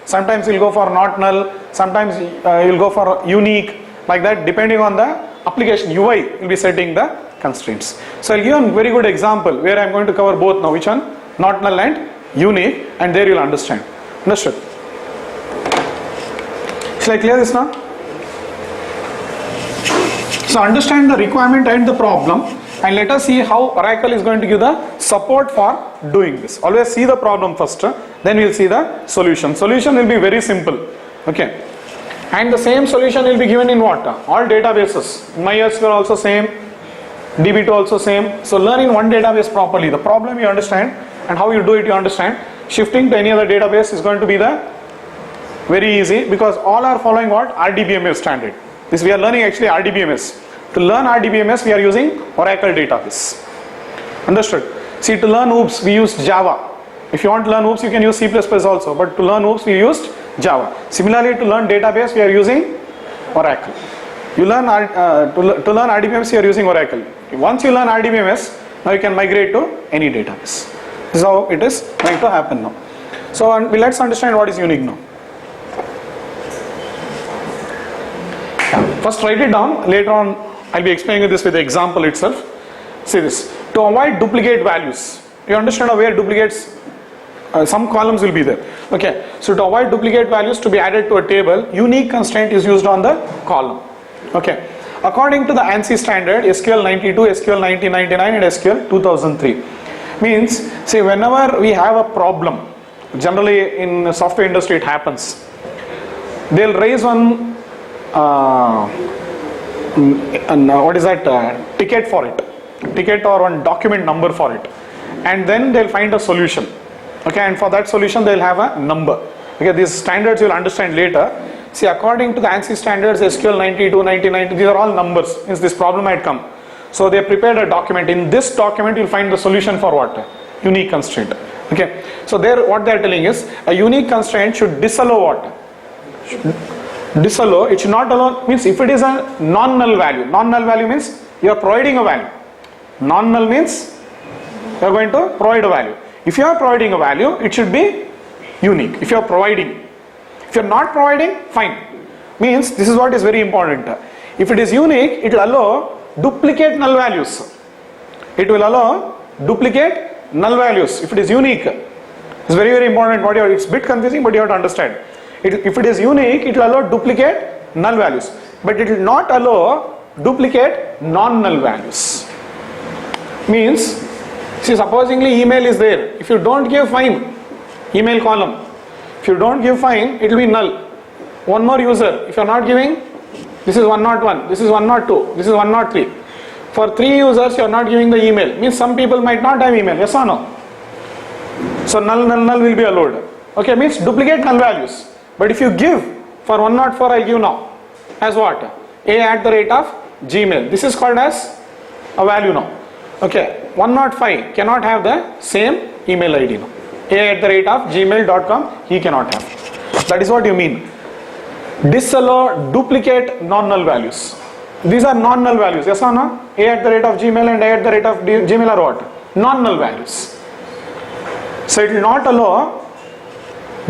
Sometimes you will go for not null, sometimes you will go for unique, like that, depending on the application. UI will be setting the constraints. So I will give a very good example where I am going to cover both now. Which one? Not null and unique, and there you will understand. Understood? Shall I clear this now? So understand the requirement and the problem, and let us see how Oracle is going to give the support for doing this. Always see the problem first, then we will see the solution. Solution will be very simple. Okay. And the same solution will be given in what? All databases. MySQL also same, DB2 also same. So learn in one database properly. The problem you understand, and how you do it you understand. Shifting to any other database is going to be the very easy, because all are following what? RDBMS standard. This we are learning actually RDBMS. To learn RDBMS we are using Oracle database. Understood? See, to learn OOPS we used Java. If you want to learn OOPS you can use C++ also, but to learn OOPS we used Java. Similarly, to learn database we are using Oracle. You learn to learn RDBMS you are using Oracle. Once you learn RDBMS, now you can migrate to any database. This is how it is going to happen now. So let's understand what is unique now. First write it down, later on I will be explaining this with the example itself. See this. To avoid duplicate values, you understand where duplicates, some columns will be there. Okay, so to avoid duplicate values to be added to a table, unique constraint is used on the column. Okay, according to the ANSI standard, SQL 92, SQL 1999 and SQL 2003. Means, see, whenever we have a problem, generally in the software industry it happens, they'll raise one what is that, ticket for it, ticket or one document number for it, and then they'll find a solution. Okay, and for that solution they'll have a number. Okay, these standards you'll understand later. See, according to the ANSI standards, SQL 92, 1990, these are all numbers, means this problem might come. So they prepared a document. In this document you'll find the solution for what? Unique constraint. Okay, so there what they are telling is, a unique constraint should disallow what? Disallow, it should not allow, means if it is a non-null value. Non-null value means you are providing a value. Non-null means you are going to provide a value. If you are providing a value, it should be unique. If you are providing, if you are not providing, fine. Means this is what is very important. If it is unique, it will allow duplicate null values. It will allow duplicate null values. If it is unique, it's very very important. It's a bit confusing, but you have to understand. If it is unique, it will allow duplicate null values, but it will not allow duplicate non-null values. Means, see, supposingly email is there. If you don't give fine, email column, if you don't give fine, it will be null. One more user, if you are not giving, this is 101, this is 102, this is 103. For 3 users you are not giving the email, means some people might not have email, yes or no? So null will be allowed. Okay, means duplicate null values. But if you give, for 104 I give now, as what? a@gmail. This is called as a value now. Okay, 105 cannot have the same email ID now. a@gmail.com he cannot have. That is what you mean. Disallow duplicate non-null values. These are non-null values, yes or no? a@gmail and a@gmail are what? Non-null values. So it will not allow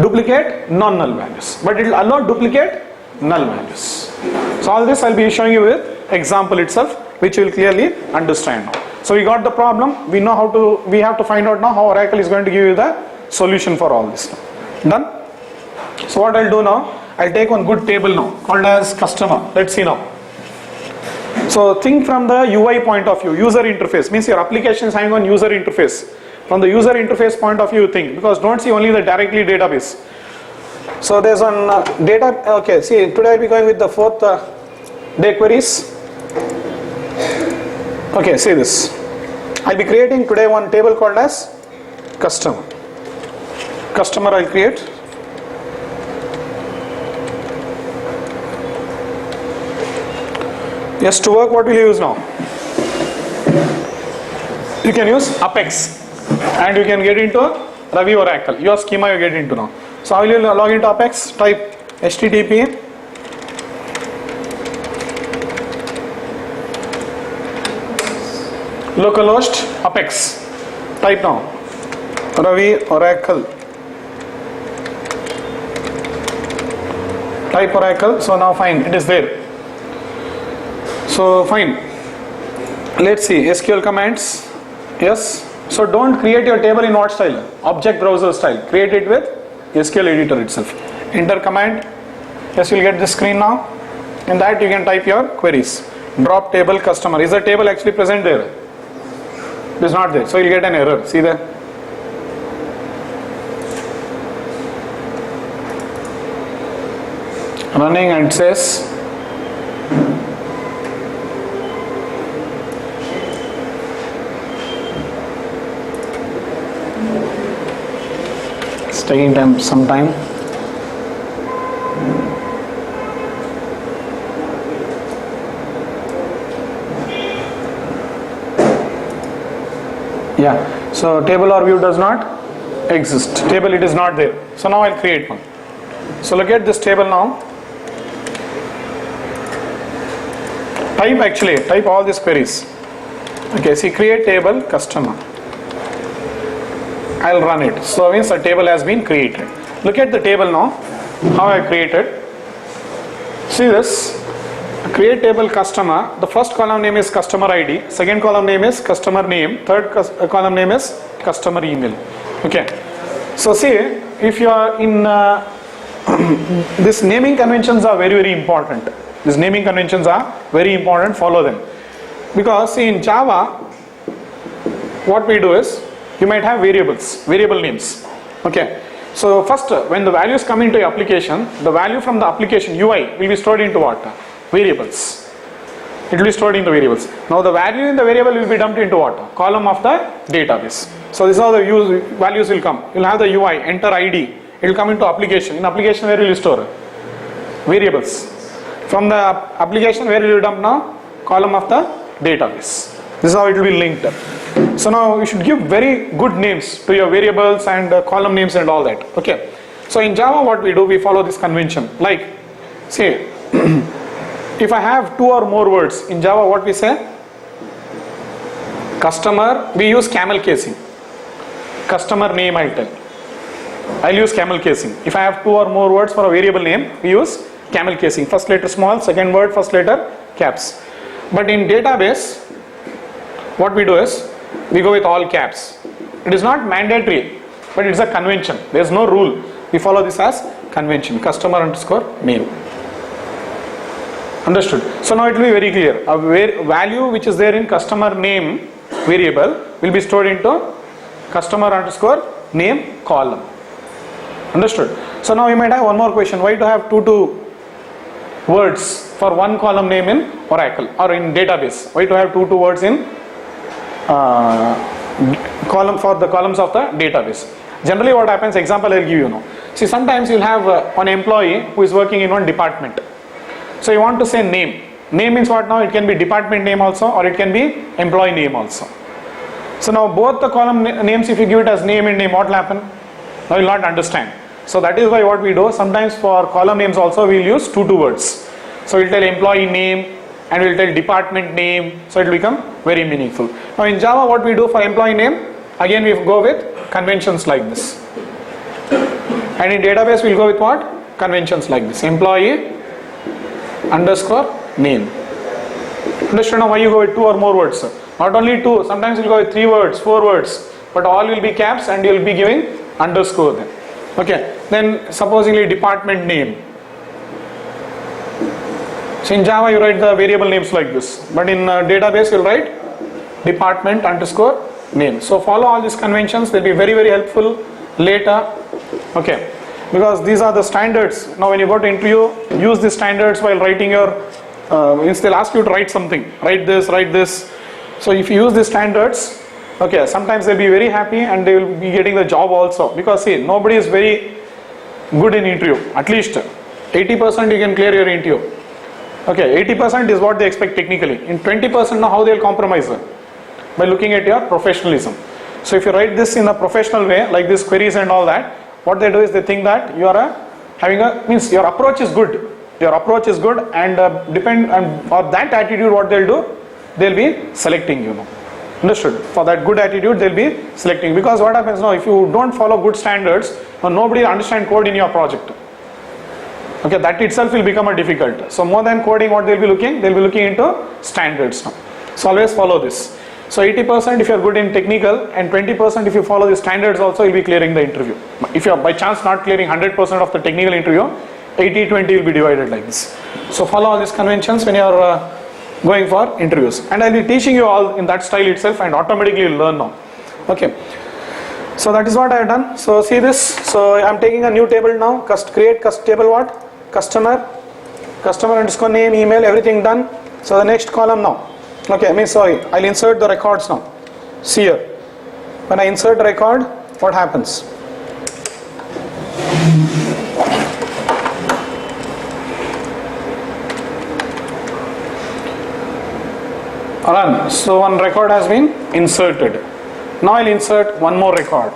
duplicate non-null values, but it will allow duplicate null values. So all this I'll be showing you with example itself, which you will clearly understand now. So we got the problem, we know how to, we have to find out now how Oracle is going to give you the solution for all this. Done? So what I'll do now, I'll take one good table now called as customer. Let's see now. So think from the UI point of view, user interface, means your application is having one user interface. From the user interface point of view, think, because don't see only the directly database. So there's one data, okay, see today I'll be going with the fourth day queries. Okay, see this. I'll be creating today one table called as customer. Customer I'll create. Yes, to work what will you use now? You can use Apex and you can get into Ravi Oracle. Your schema you get into now. So how will you log into Apex? Type HTTP localhost Apex. Type now Ravi Oracle. Type Oracle. So now fine, it is there. So fine. Let's see SQL commands. Yes. So don't create your table in what style? Object browser style. Create it with SQL editor itself. Enter command. Yes, you'll get this screen now. In that you can type your queries. Drop table customer. Is the table actually present there? It is not there. So you'll get an error. See there? Running and says it's taking time, some time. Yeah, so table or view does not exist. Table, it is not there. So now I'll create one. So look at this table now. Type all these queries. Okay, see create table customer. I'll run it. So means a table has been created. Look at the table now, how I created. See this, create table customer. The first column name is customer ID, second column name is customer name, third column name is customer email. Okay. So see, if you are in these naming conventions are very important. These naming conventions are very important, follow them. Because see in Java, what we do is, you might have variables, variable names. Okay. So first, when the values come into your application, the value from the application UI will be stored into what? Variables. It will be stored into variables. Now the value in the variable will be dumped into what? Column of the database. So this is how the values will come. You will have the UI, enter ID. It will come into application. In application, where will you store? Variables. From the application, where will you dump now? Column of the database. This is how it will be linked. So now you should give very good names to your variables and column names and all that. Okay. So in Java what we do, we follow this convention. Like, say, if I have two or more words in Java, what we say? Customer, we use camel casing. Customer name I'll tell. I'll use camel casing. If I have two or more words for a variable name, we use camel casing. First letter small, second word, first letter caps. But in database, what we do is, we go with all caps. It is not mandatory, but it's a convention. There is no rule. We follow this as convention. Customer underscore name. Understood? So now it will be very clear. A value which is there in customer name variable will be stored into customer underscore name column. Understood? So now you might have one more question. Why to have two words for one column name in Oracle or in database? Why to have two words in column for the columns of the database? Generally what happens, example I will give you now. See, sometimes you will have an employee who is working in one department. So you want to say name. Name means what now? It can be department name also, or it can be employee name also. So now both the column names, if you give it as name and name, what will happen? Now you will not understand. So that is why what we do, sometimes for column names also we will use two words. So we will tell employee name and we will tell department name, so it will become very meaningful. Now in Java what we do for employee name, again we go with conventions like this. And in database we'll go with what? Conventions like this. Employee underscore name. Understand now why you go with 2 or more words? Not only 2, sometimes you'll go with 3 words, 4 words, but all will be caps and you'll be giving underscore then. Okay, then supposedly department name. So in Java you write the variable names like this, but in database you'll write department underscore name. So follow all these conventions, they'll be very very helpful later. Okay, because these are the standards. Now when you go to interview, use these standards while writing your they'll ask you to write something, write this. So if you use these standards, okay, sometimes they'll be very happy and they will be getting the job also, because see, nobody is very good in interview. At least 80% you can clear your interview. Okay, 80% is what they expect technically. In 20% now how they'll compromise by looking at your professionalism. So if you write this in a professional way, like this queries and all that, what they do is they think that you are means your approach is good. Your approach is good, and depend on for that attitude, what they'll do, they'll be selecting you. Understood? For that good attitude, they'll be selecting. Because what happens now, if you don't follow good standards, nobody will understand code in your project. Okay, that itself will become a difficult. So more than coding, what they'll be looking into standards now. So always follow this. So 80% if you are good in technical, and 20% if you follow the standards also, you'll be clearing the interview. If you are by chance not clearing 100% of the technical interview, 80-20 will be divided like this. So follow all these conventions when you are going for interviews, and I'll be teaching you all in that style itself, and automatically you'll learn now. Okay, so that is what I have done. So see this, so I'm taking a new table now. Create table what? Customer underscore name, email, everything done. So the next column now, okay, I'll insert the records now. See here, when I insert the record, what happens? Run. So one record has been inserted. Now I'll insert one more record.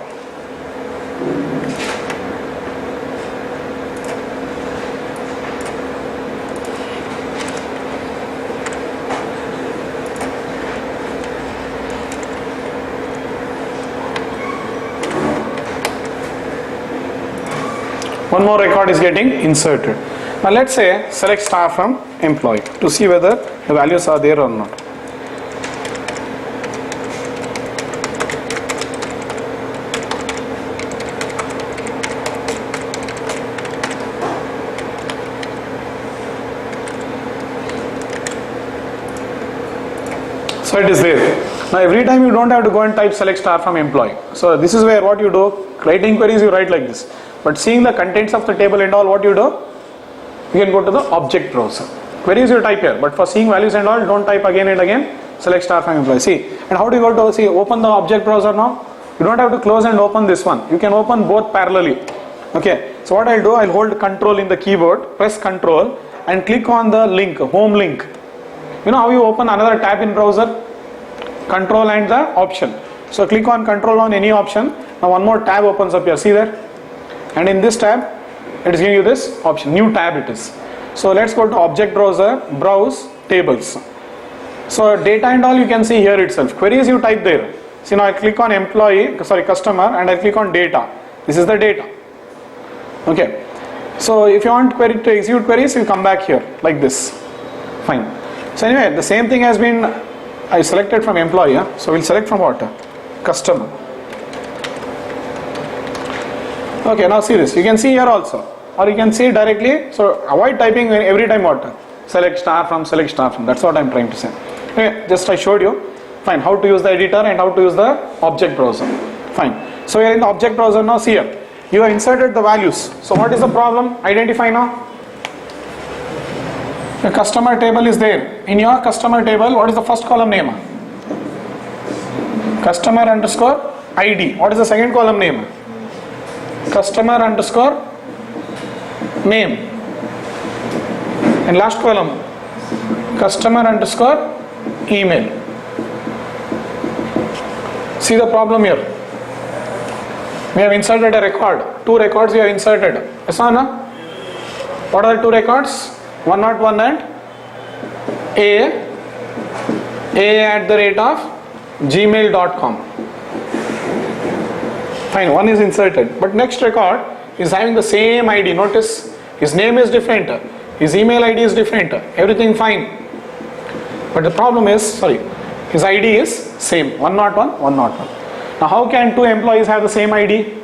One more record is getting inserted. Now let's say select star from employee to see whether the values are there or not. So it is there. Now every time you don't have to go and type select star from employee. So this is where what you do, writing queries you write like this. But seeing the contents of the table and all, what you do, you can go to the object browser. Queries you type here, but for seeing values and all, don't type again and again select star from employee. See, and how do you go to open the object browser now? You don't have to close and open this one. You can open both parallelly. Okay, so what I'll do, I'll hold control in the keyboard, press control and click on the link, home link. You know how you open another tab in browser? Control and the option. So click on control on any option. Now one more tab opens up here. See there? And in this tab, it is giving you this option. New tab it is. So let's go to object browser, browse tables. So data and all you can see here itself. Queries you type there. See now I click on customer, and I click on data. This is the data. Okay. So if you want query to execute queries, you come back here like this. Fine. So anyway, the same thing has been I selected from employee. So we'll select from what? Customer. Okay, now see this. You can see here also, or you can see directly. So avoid typing every time what? Select star from. That's what I'm trying to say. Okay, just I showed you. Fine. How to use the editor and how to use the object browser. Fine. So we are in the object browser now. See here. You have inserted the values. So what is the problem? Identify now. The customer table is there. In your customer table, what is the first column name? Customer underscore ID. What is the second column name? Customer underscore name. And last column, customer underscore email. See the problem here. We have inserted a record. 2 records we have inserted. Yes or no? What are the 2 records? 101 and a@gmail.com. Fine, one is inserted, but next record is having the same ID. Notice his name is different, his email ID is different, everything fine. But the problem is, sorry, his ID is same, 101, 101. Now how can two employees have the same ID? You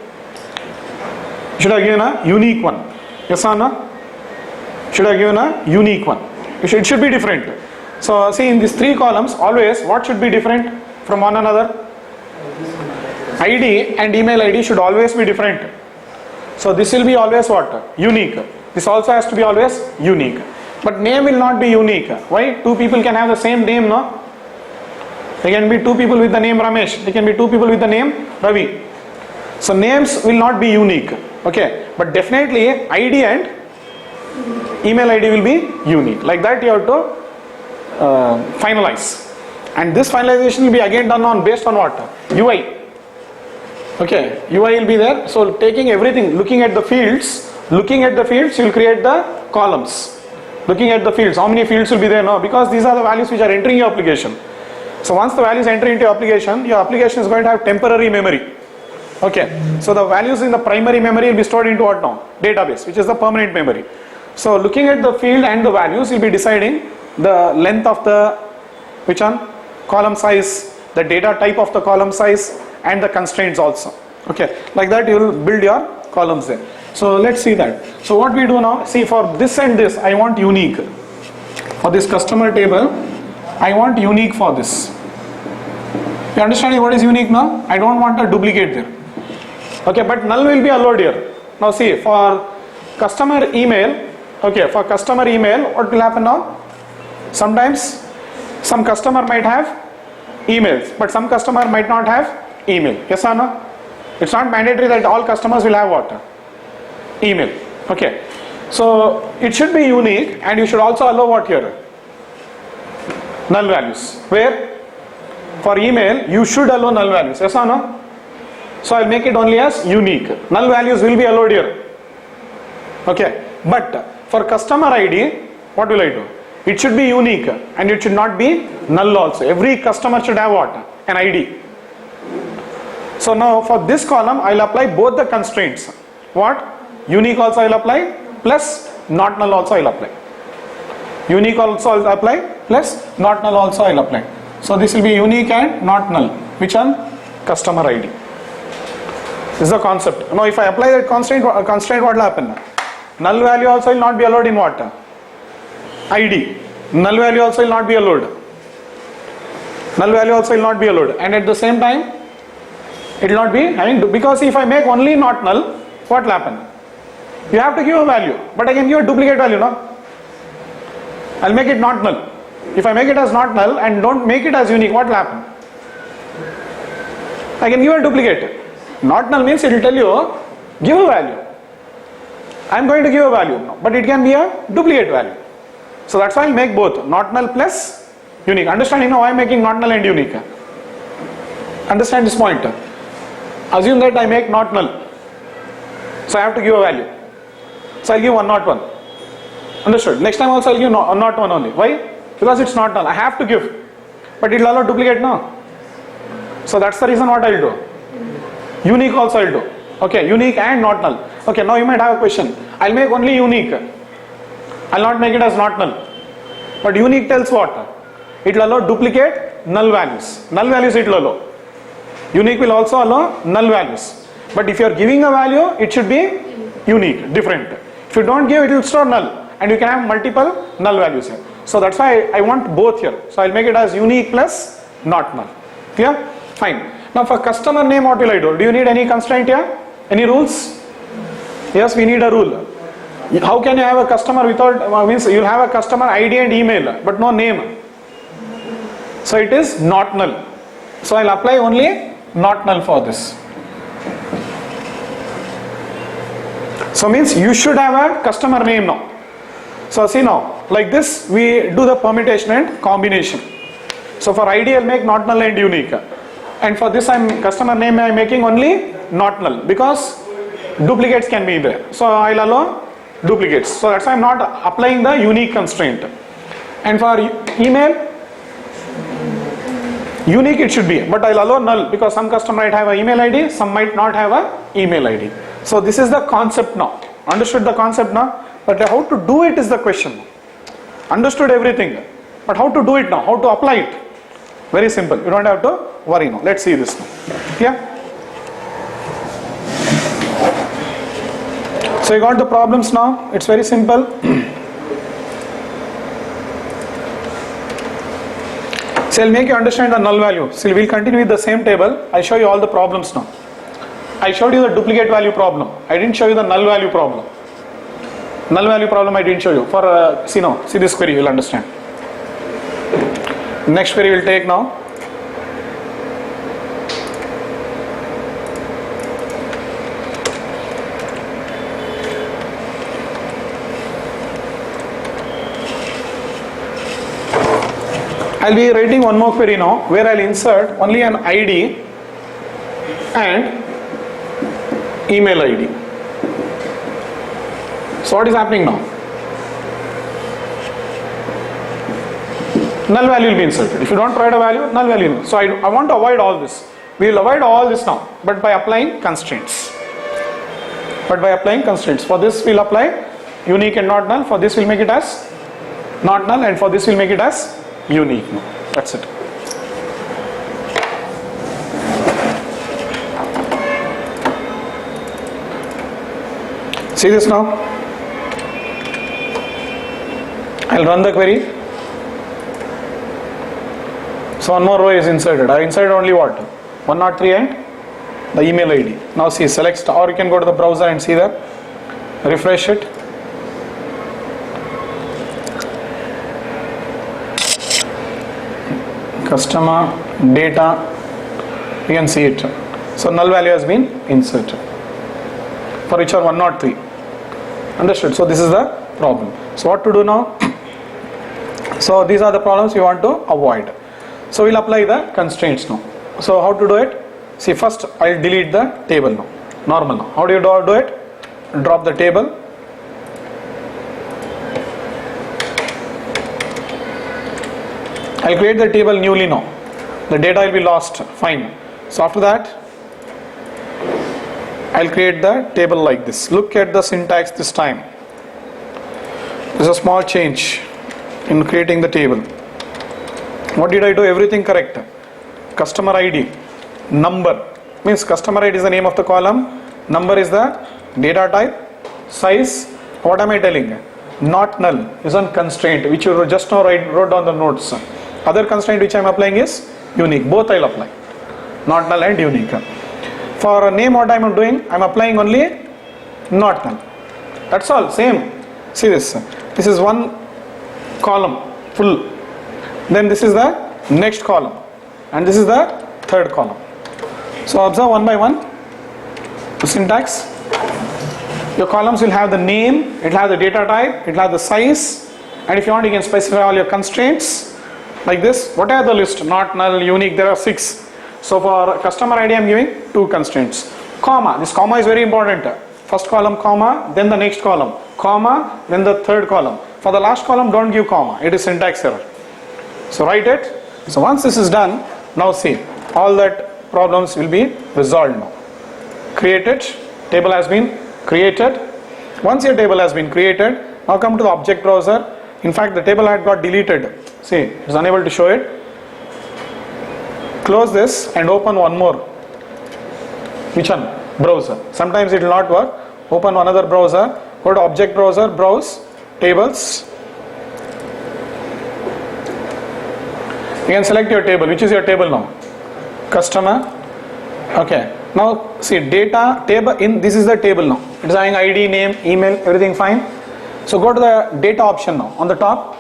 should have given a unique one. Yes or no? Should have given a unique one. It should be different. So see, in these three columns, always what should be different from one another? ID and email ID should always be different. So this will be always what? Unique. This also has to be always unique. But name will not be unique. Why? Two people can have the same name, no? There can be two people with the name Ramesh. There can be two people with the name Ravi. So names will not be unique. Okay. But definitely ID and email ID will be unique. Like that you have to finalize. And this finalization will be again done on based on what? UI. Okay, UI will be there. So taking everything, looking at the fields, you will create the columns. Looking at the fields, how many fields will be there now? Because these are the values which are entering your application. So once the values enter into your application is going to have temporary memory. Okay, so the values in the primary memory will be stored into what now? Database, which is the permanent memory. So looking at the field and the values, you'll be deciding the length of the, which one? Column size, the data type of the column size, and the constraints also. Okay, like that you will build your columns there. So let's see that. So what we do now, see, for this and this I want unique. For this customer table I want unique for this. You understand what is unique now? I don't want a duplicate there. Okay, but null will be allowed here. Now see, for customer email, okay, for customer email what will happen now? Sometimes some customer might have emails, but some customer might not have email. Yes or no? It's not mandatory that all customers will have what? Email. Okay. So it should be unique, and you should also allow what here? Null values. Where? For email you should allow null values. Yes or no? So I'll make it only as unique. Null values will be allowed here. Okay. But for customer ID, what will I do? It should be unique and it should not be null also. Every customer should have what? An ID. So now for this column I'll apply both the constraints. What? Unique also I'll apply, plus not null also I'll apply. Unique also I'll apply, plus not null also I'll apply. So this will be unique and not null. Which one? Customer ID. This is the concept. Now if I apply that constraint what will happen? Null value also will not be allowed in what? ID. Null value also will not be allowed. Null value also will not be allowed. And at the same time, it will not be having, because if I make only not null, what will happen? You have to give a value, but I can give a duplicate value, no? I'll make it not null. If I make it as not null and don't make it as unique, what will happen? I can give a duplicate. Not null means it will tell you, give a value. I'm going to give a value, but it can be a duplicate value. So that's why I'll make both, not null plus unique. Understanding now why I'm making not null and unique? Understand this point? Assume that I make not null. So I have to give a value. So I'll give 101. Understood? Next time also I'll give 101 only. Why? Because it's not null. I have to give. But it will allow duplicate now. So that's the reason what I'll do. Unique also I'll do. Okay, unique and not null. Okay, now you might have a question. I'll make only unique. I'll not make it as not null. But unique tells what? It will allow duplicate null values. Null values it will allow. Unique will also allow null values. But if you are giving a value, it should be unique, different. If you don't give, it will store null. And you can have multiple null values here. So that's why I want both here. So I'll make it as unique plus not null. Clear? Fine. Now for customer name, what will I do? Do you need any constraint here? Any rules? Yes, we need a rule. How can you have a customer without, means you'll have a customer ID and email, but no name. So it is not null. So I'll apply only not null for this. So means you should have a customer name now. So see now, like this we do the permutation and combination. So for ID I'll make not null and unique. And for this customer name I'm making only not null, because duplicates can be there. So I'll allow duplicates. So that's why I'm not applying the unique constraint. And for email, Unique it should be, but I'll allow null because some customer might have an email ID, some might not have an email ID. So this is the concept now. Understood the concept now? But how to do it is the question. Understood everything, but how to do it now? How to apply it? Very simple. You don't have to worry now. Let's see this now. Yeah. So you got the problems now. It's very simple. So I'll make you understand the null value. So we'll continue with the same table. I'll show you all the problems now. I showed you the duplicate value problem. I didn't show you the null value problem. Null value problem I didn't show you. For see this query, you'll understand. Next query we'll take now. I'll be writing one more query now where I'll insert only an ID and email ID. So what is happening now? Null value will be inserted. If you don't provide a value, null value. So I want to avoid all this. We will avoid all this now, but by applying constraints. For this we'll apply unique and not null. For this we'll make it as not null, and for this we'll make it as unique. No, that's it. See this now. I'll run the query. So one more row is inserted. I inserted only what? 103 and the email ID. Now see, select, or you can go to the browser and see that. Refresh it. Customer data, you can see it. So null value has been inserted for each are 103. Understood? So this is the problem. So what to do now? So these are the problems we want to avoid. So we'll apply the constraints now. So how to do it? See, first I'll delete the table now. Normal now. How do you do it? Drop the table. I'll create the table newly now. The data will be lost. Fine. So after that, I'll create the table like this. Look at the syntax this time. There's a small change in creating the table. What did I do? Everything correct. Customer ID, number, means customer ID is the name of the column, number is the data type, size, what am I telling? Not null is on constraint, which you just now wrote down the notes. Other constraint which I am applying is unique. Both I will apply, not null and unique. For name, what I am doing, I am applying only not null. That's all, same. See this. This is one column full. Then this is the next column. And this is the third column. So observe one by one the syntax. Your columns will have the name, it will have the data type, it will have the size, and if you want you can specify all your constraints like this. What are the list? Not null, unique, there are 6. So for customer ID I am giving 2 constraints. Comma, this comma is very important. First column comma, then the next column, comma, then the third column. For the last column don't give comma, it is syntax error. So write it. So once this is done, now see, all that problems will be resolved now. Created, table has been created. Once your table has been created, now come to the object browser. In fact, the table had got deleted. See, it is unable to show it. Close this and open one more. Which one? Browser. Sometimes it will not work. Open another browser. Go to object browser, browse, tables. You can select your table. Which is your table now? Customer. Okay. Now see, data table in this is the table now. It is having ID, name, email, everything fine. So go to the data option now. On the top,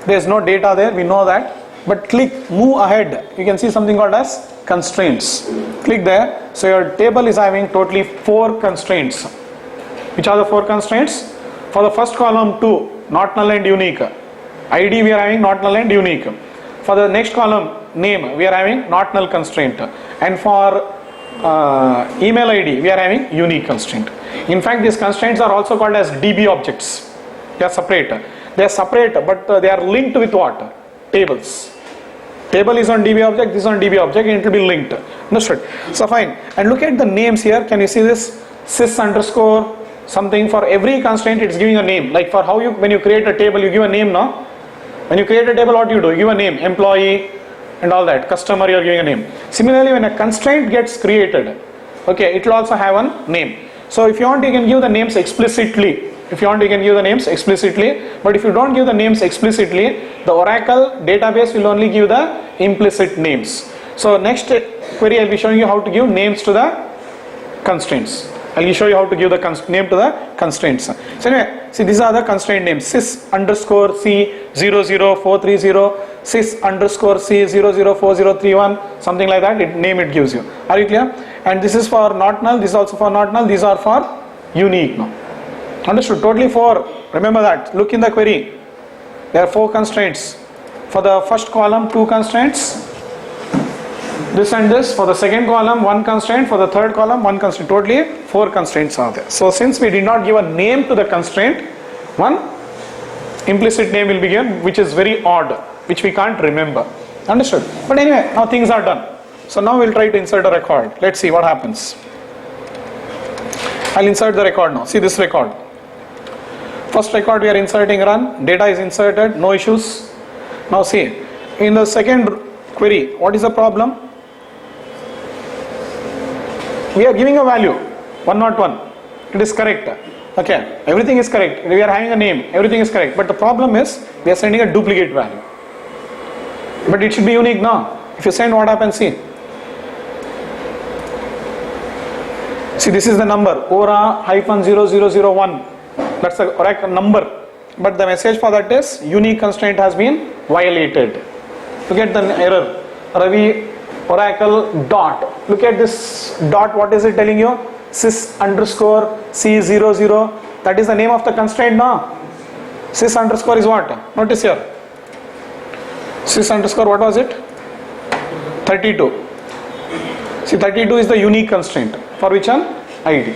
there is no data there. We know that. But click move ahead. You can see something called as constraints. Click there. So your table is having totally 4 constraints. Which are the 4 constraints? For the first column 2, not null and unique. ID we are having not null and unique. For the next column, name, we are having not null constraint. And for email ID, we are having unique constraint. In fact, these constraints are also called as DB objects. They are separate. They are separate, but they are linked with what? Tables. Table is on DB object, this is on DB object, and it will be linked. Understood? So fine. And look at the names here. Can you see this? Sys underscore something. For every constraint it's giving a name. Like for how you, when you create a table, you give a name, no? When you create a table, what do? You give a name, employee and all that. Customer, you are giving a name. Similarly, when a constraint gets created, okay, it will also have a name. So if you want, you can give the names explicitly. If you want, you can give the names explicitly. But if you don't give the names explicitly, the Oracle database will only give the implicit names. So next query, I'll be showing you how to give names to the constraints. I'll show you how to give the name to the constraints. So anyway, see, these are the constraint names. Sys underscore C00430, sys underscore C004031, something like that. Name it gives you. Are you clear? And this is for not null. This is also for not null. These are for unique now. Understood? Totally 4. Remember that. Look in the query. There are 4 constraints. For the first column, 2 constraints. This and this. For the second column, 1 constraint. For the third column, 1 constraint. Totally 4 constraints are there. So since we did not give a name to the constraint, one implicit name will be given, which is very odd, which we can't remember. Understood? But anyway, now things are done. So now we'll try to insert a record. Let's see what happens. I'll insert the record now. See this record. First record we are inserting run. Data is inserted. No issues. Now see, in the second query, what is the problem? We are giving a value 101. It is correct. Okay, everything is correct. We are having a name. Everything is correct. But the problem is we are sending a duplicate value. But it should be unique now. If you send, what happens? See. See, this is the number Ora-0001. That's the correct number. But the message for that is unique constraint has been violated. Look at the error. Ravi Oracle dot. Look at this dot. What is it telling you? Sys underscore C00. That is the name of the constraint now. Sys underscore is what? Notice here. Sys underscore, what was it? 32. See, 32 is the unique constraint. For which one? ID.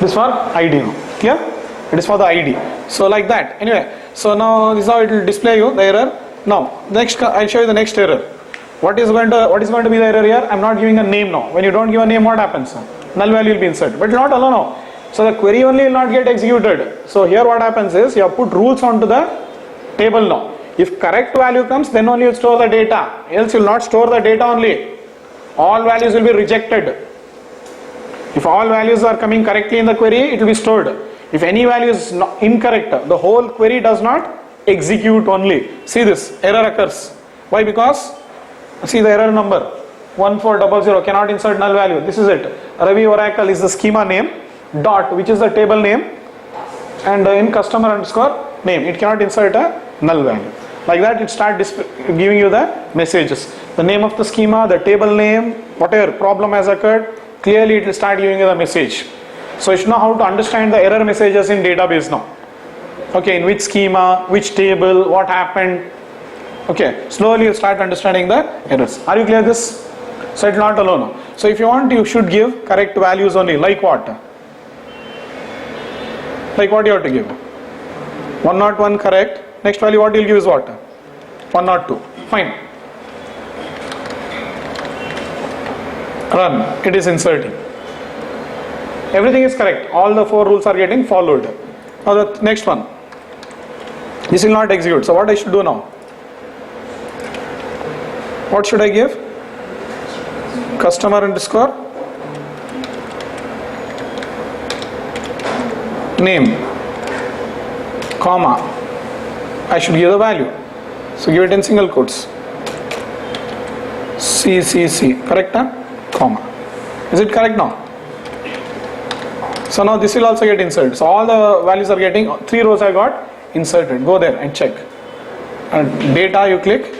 This for ID now. Clear? It is for the ID. So like that. Anyway, so now this is how it will display you the error. Now next I'll show you the next error. What is going to be the error here? I'm not giving a name now. When you don't give a name, what happens? Null value will be inserted, but not alone now. So the query only will not get executed. So here what happens is you have put rules onto the table now. If correct value comes, then only you store the data. Else you will not store the data only. All values will be rejected. If all values are coming correctly in the query, it will be stored. If any value is incorrect, the whole query does not execute only. See this, error occurs. Why? Because, see the error number, 1400, cannot insert null value. This is it. Ravi Oracle is the schema name, dot, which is the table name, and in customer underscore name. It cannot insert a null value. Like that, it starts giving you the messages. The name of the schema, the table name, whatever problem has occurred, clearly it will start giving you the message. So you should know how to understand the error messages in database now. Okay, in which schema, which table, what happened. Okay, slowly you start understanding the errors. Are you clear this? So it's not alone. So if you want, you should give correct values only. Like what? Like what you have to give? 101 correct. Next value what you will give is what? 102. Fine. Run. It is inserting. Everything is correct. All the 4 rules are getting followed. Now the next one. This will not execute. So what I should do now? What should I give? Customer underscore name, comma. I should give the value. So give it in single quotes. CCC. Correct? Huh? Comma. Is it correct now? So now this will also get inserted. So all the values are getting, 3 rows I got inserted. Go there and check. And data you click,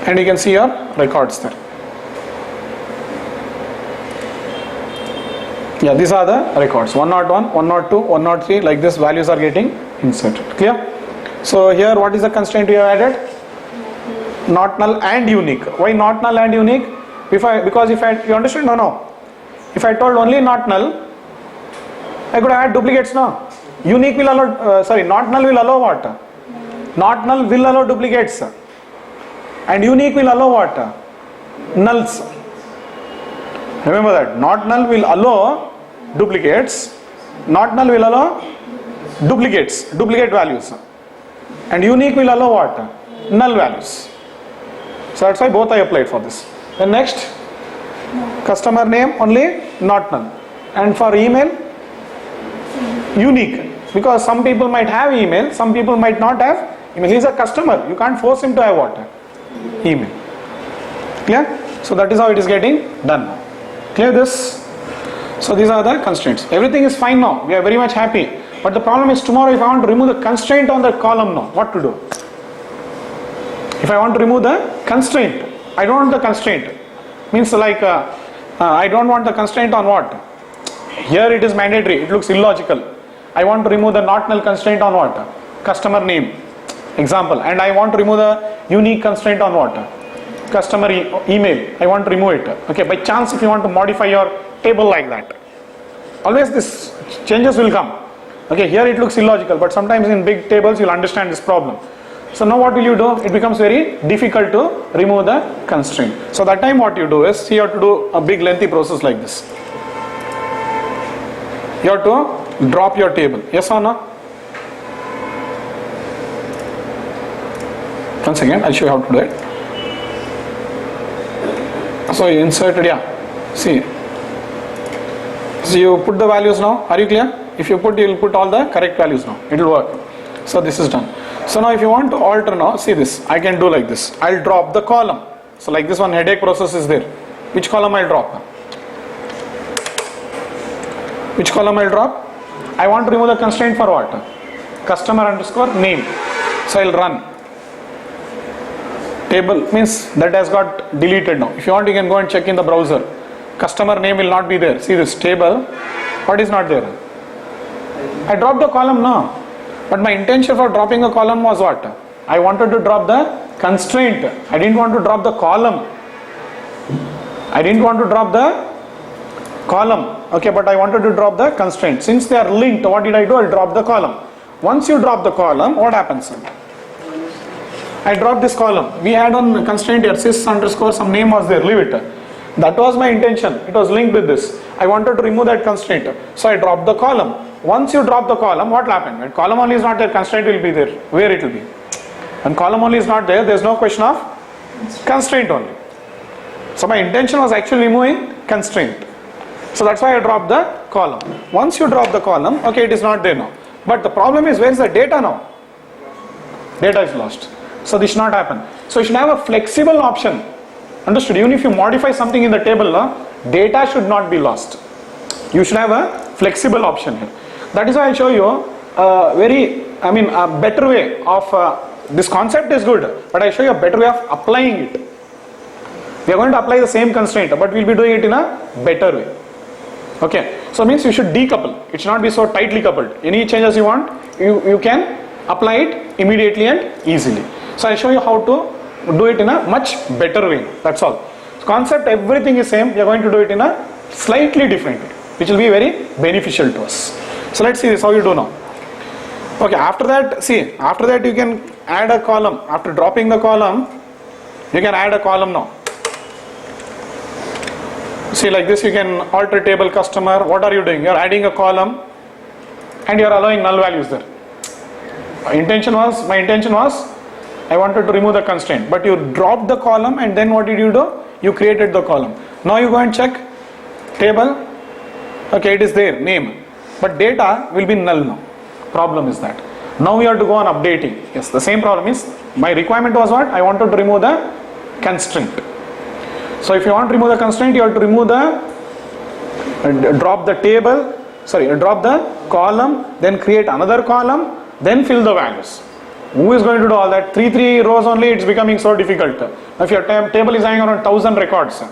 and you can see your records there. Yeah, these are the records. 101, 102, 103, like this values are getting inserted. Clear? So here what is the constraint we have added? Not null and unique. Why not null and unique? Because if you understand? No. If I told only not null, I could add duplicates now. Unique will allow, not null will allow what? Not null will allow duplicates. And unique will allow what? Nulls. Remember that. Not null will allow duplicates. Not null will allow duplicates, duplicate values. And unique will allow what? Null values. So that's why both I applied for this. Then next, customer name only, not null. And for email, unique. Because some people might have email, some people might not have email. He is a customer. You can't force him to have what? Email. Clear? So that is how it is getting done. Clear this? So these are the constraints. Everything is fine now. We are very much happy. But the problem is tomorrow if I want to remove the constraint on the column now, what to do? If I want to remove the constraint, I don't want the constraint. Means like I don't want the constraint on what? Here it is mandatory. It looks illogical. I want to remove the not null constraint on what? Customer name. Example. And I want to remove the unique constraint on what? Customer email. I want to remove it. Okay. By chance if you want to modify your table like that, always this changes will come. Okay. Here it looks illogical, but sometimes in big tables you'll understand this problem. So now what will you do? It becomes very difficult to remove the constraint. So that time what you do is, you have to do a big lengthy process like this. You have to drop your table. Yes or no? Once again, I'll show you how to do it. So you inserted, yeah. See. So you put the values now. Are you clear? If you put, you will put all the correct values now. It will work. So this is done. So now if you want to alter now, see this. I can do like this. I'll drop the column. So like this one headache process is there. Which column I'll drop? Which column I'll drop? I want to remove the constraint for what? Customer underscore name. So I'll run. Table means that has got deleted now. If you want, you can go and check in the browser. Customer name will not be there. See this table. What is not there? I dropped the column now. But my intention for dropping a column was what? I wanted to drop the constraint. I didn't want to drop the column. I didn't want to drop the column. Okay, but I wanted to drop the constraint. Since they are linked, what did I do? I dropped the column. Once you drop the column, what happens? I dropped this column. We had on constraint here, sys underscore some name was there. Leave it. That was my intention. It was linked with this. I wanted to remove that constraint. So I dropped the column. Once you drop the column, what will happen? When column only is not there, constraint will be there. Where it will be? When column only is not there, there is no question of constraint only. So my intention was actually removing constraint. So that's why I dropped the column. Once you drop the column, okay, it is not there now. But the problem is, where is the data now? Data is lost. So this should not happen. So you should have a flexible option. Understood? Even if you modify something in the table, data should not be lost. You should have a flexible option here. That is why I show you a better way of this concept is good, but I show you a better way of applying it. We are going to apply the same constraint, but we will be doing it in a better way. Okay, so means you should decouple. It should not be so tightly coupled. Any changes you want, you can apply it immediately and easily. So I show you how to do it in a much better way. That's all. So concept, everything is same. We are going to do it in a slightly different way, which will be very beneficial to us. So let's see this, how you do now. Okay, after that you can add a column. After dropping the column, you can add a column now. See, like this you can alter table customer. What are you doing? You are adding a column and you are allowing null values there. My intention was I wanted to remove the constraint, but you dropped the column and then what did you do? You created the column. Now you go and check table. Okay, it is there, name, but data will be null now. Problem is that now we have to go on updating. Yes, the same problem is, my requirement was what? I wanted to remove the constraint. So if you want to remove the constraint, you have to remove the drop the column, then create another column, then fill the values. Who is going to do all that? Three rows only, it's becoming so difficult. If your table is having around 1000 records,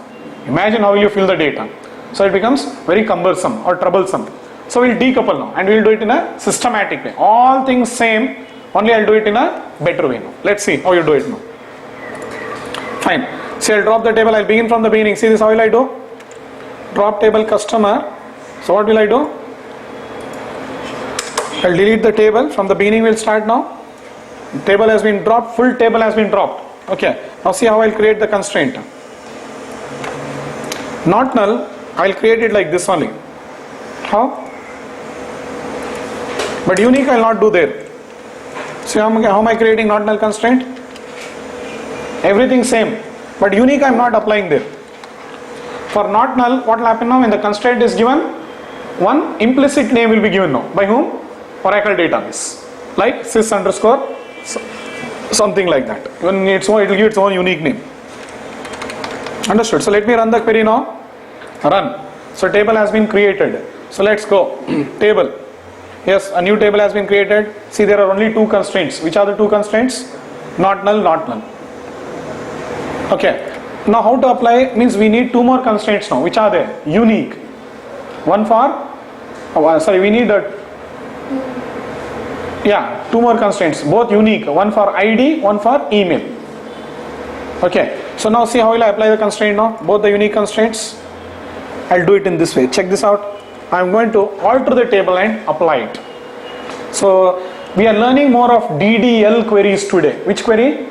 imagine how will you fill the data. So it becomes very cumbersome or troublesome. So we'll decouple now and we'll do it in a systematic way. All things same, only I'll do it in a better way now. Let's see how you do it now. Fine. See, I'll drop the table. I'll begin from the beginning. See this, how will I do? Drop table customer. So what will I do? I'll delete the table. From the beginning we'll start now. Table has been dropped, full table has been dropped. Okay, now see how I'll create the constraint. Not null, I'll create it like this only. How? But unique I'll not do there. See how am I creating not null constraint? Everything same, but unique I'm not applying there. For not null, what will happen now when the constraint is given? One implicit name will be given now. By whom? Oracle database. Like sys underscore something like that. When it will give its own unique name. Understood? So let me run the query now. Run. So table has been created. So let's go. Table. Yes, a new table has been created. See, there are only two constraints. Which are the two constraints? Not null, not null. Okay. Now how to apply means we need two more constraints now. Which are there? Unique. One for, we need that. Yeah, two more constraints. Both unique. One for ID, one for email. Okay. So now see how will I apply the constraint now? Both the unique constraints. I'll do it in this way. Check this out. I'm going to alter the table and apply it. So we are learning more of DDL queries today. Which query?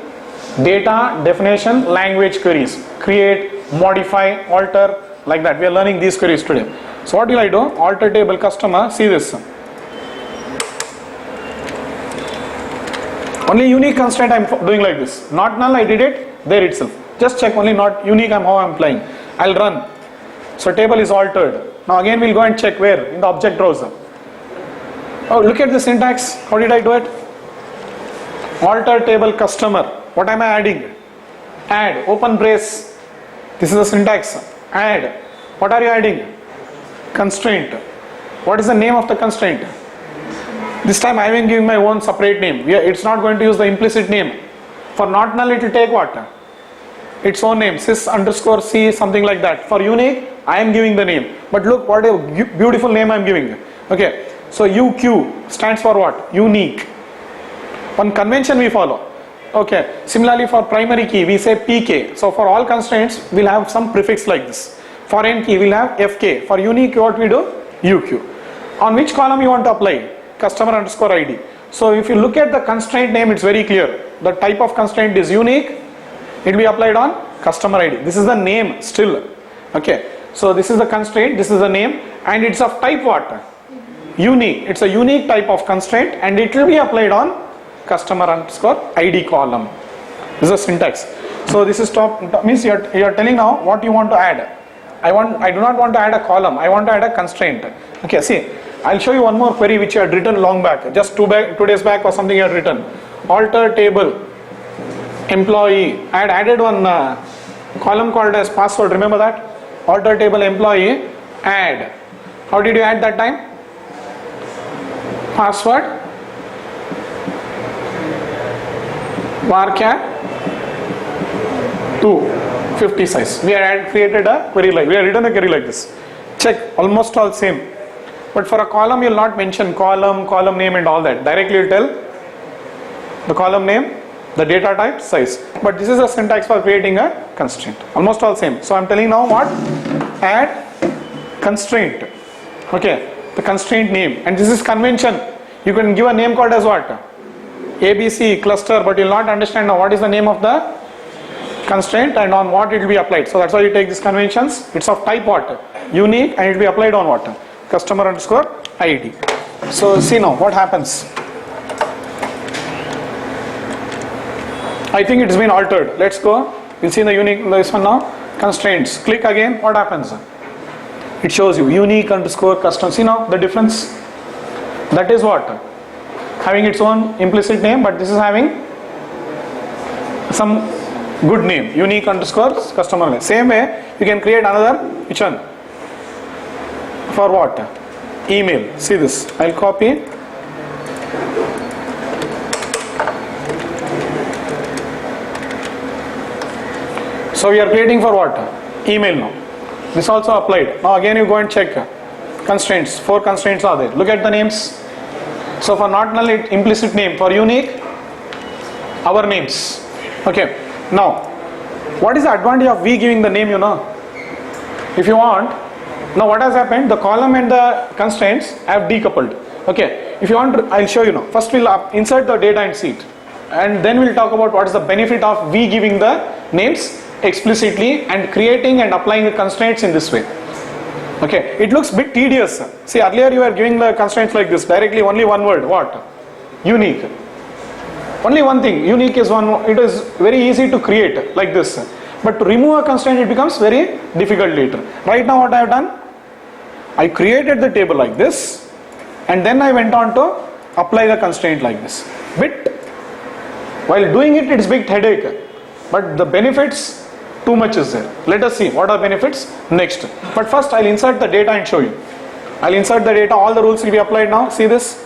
Data, definition, language queries. Create, modify, alter, like that. We are learning these queries today. So what will I do? Alter table customer. See this. Only unique constraint I'm doing like this. Not null, I did it there itself. Just check only not unique how I'm applying. I'll run. So table is altered. Now again we'll go and check where? In the object browser. Oh, look at the syntax. How did I do it? Alter table customer. What am I adding? Add. Open brace. This is the syntax. Add. What are you adding? Constraint. What is the name of the constraint? This time I am giving my own separate name. It's not going to use the implicit name. For not null it will take what? Its own name. Sys underscore C, something like that. For unique, I am giving the name. But look what a beautiful name I am giving. Okay. So UQ stands for what? Unique. One convention we follow. Okay. Similarly for primary key we say PK. So for all constraints we'll have some prefix like this. For n key we'll have FK. For unique what we do? UQ. On which column you want to apply? Customer underscore ID. So if you look at the constraint name, it's very clear. The type of constraint is unique. It will be applied on customer ID. This is the name still. Okay. So this is the constraint. This is the name, and it's of type what? Unique. It's a unique type of constraint, and it will be applied on customer underscore ID column. This is a syntax. So this is means you are telling now what you want to add. I do not want to add a column. I want to add a constraint. Okay. See. I'll show you one more query which you had written long back, just 2 days back or something you had written. Alter table employee. I had added one column called as password, remember that? Alter table employee, add. How did you add that time? Password varchar 250 size. We had created a query like, we had written a query like this. Check, almost all same. But for a column you will not mention column name and all that. Directly you will tell the column name, the data type, size. But this is a syntax for creating a constraint. Almost all same. So I am telling now what? Add constraint. Okay. The constraint name. And this is convention. You can give a name called as what? ABC cluster, but you will not understand now what is the name of the constraint and on what it will be applied. So that's why you take these conventions. It's of type what? Unique, and it will be applied on what? Customer underscore ID. So see now what happens. I think it's been altered. Let's go. We'll see the unique this one now. Constraints. Click again. What happens? It shows you unique underscore custom. See now the difference. That is what? Having its own implicit name, but this is having some good name. Unique underscore customer name. Same way you can create another. Which one? For what? Email. See this. I'll copy. So we are creating for what? Email now. This also applied. Now again you go and check constraints. 4 constraints are there. Look at the names. So for not null, it implicit name. For unique, our names. Okay. Now, what is the advantage of we giving the name? You know, if you want. Now what has happened? The column and the constraints have decoupled. Okay. If you want, I'll show you now. First we'll insert the data and see it. and then we'll talk about what is the benefit of we giving the names explicitly and creating and applying the constraints in this way. Okay, it looks a bit tedious. See, earlier you were giving the constraints like this, directly only one word, what? Unique. Only one thing, unique is one, it is very easy to create like this. But to remove a constraint, it becomes very difficult later. Right now what I have done? I created the table like this, and then I went on to apply the constraint like this. While doing it, it's big headache, but the benefits, too much is there. Let us see what are benefits next. But first I'll insert the data and show you. I'll insert the data, all the rules will be applied now. See this?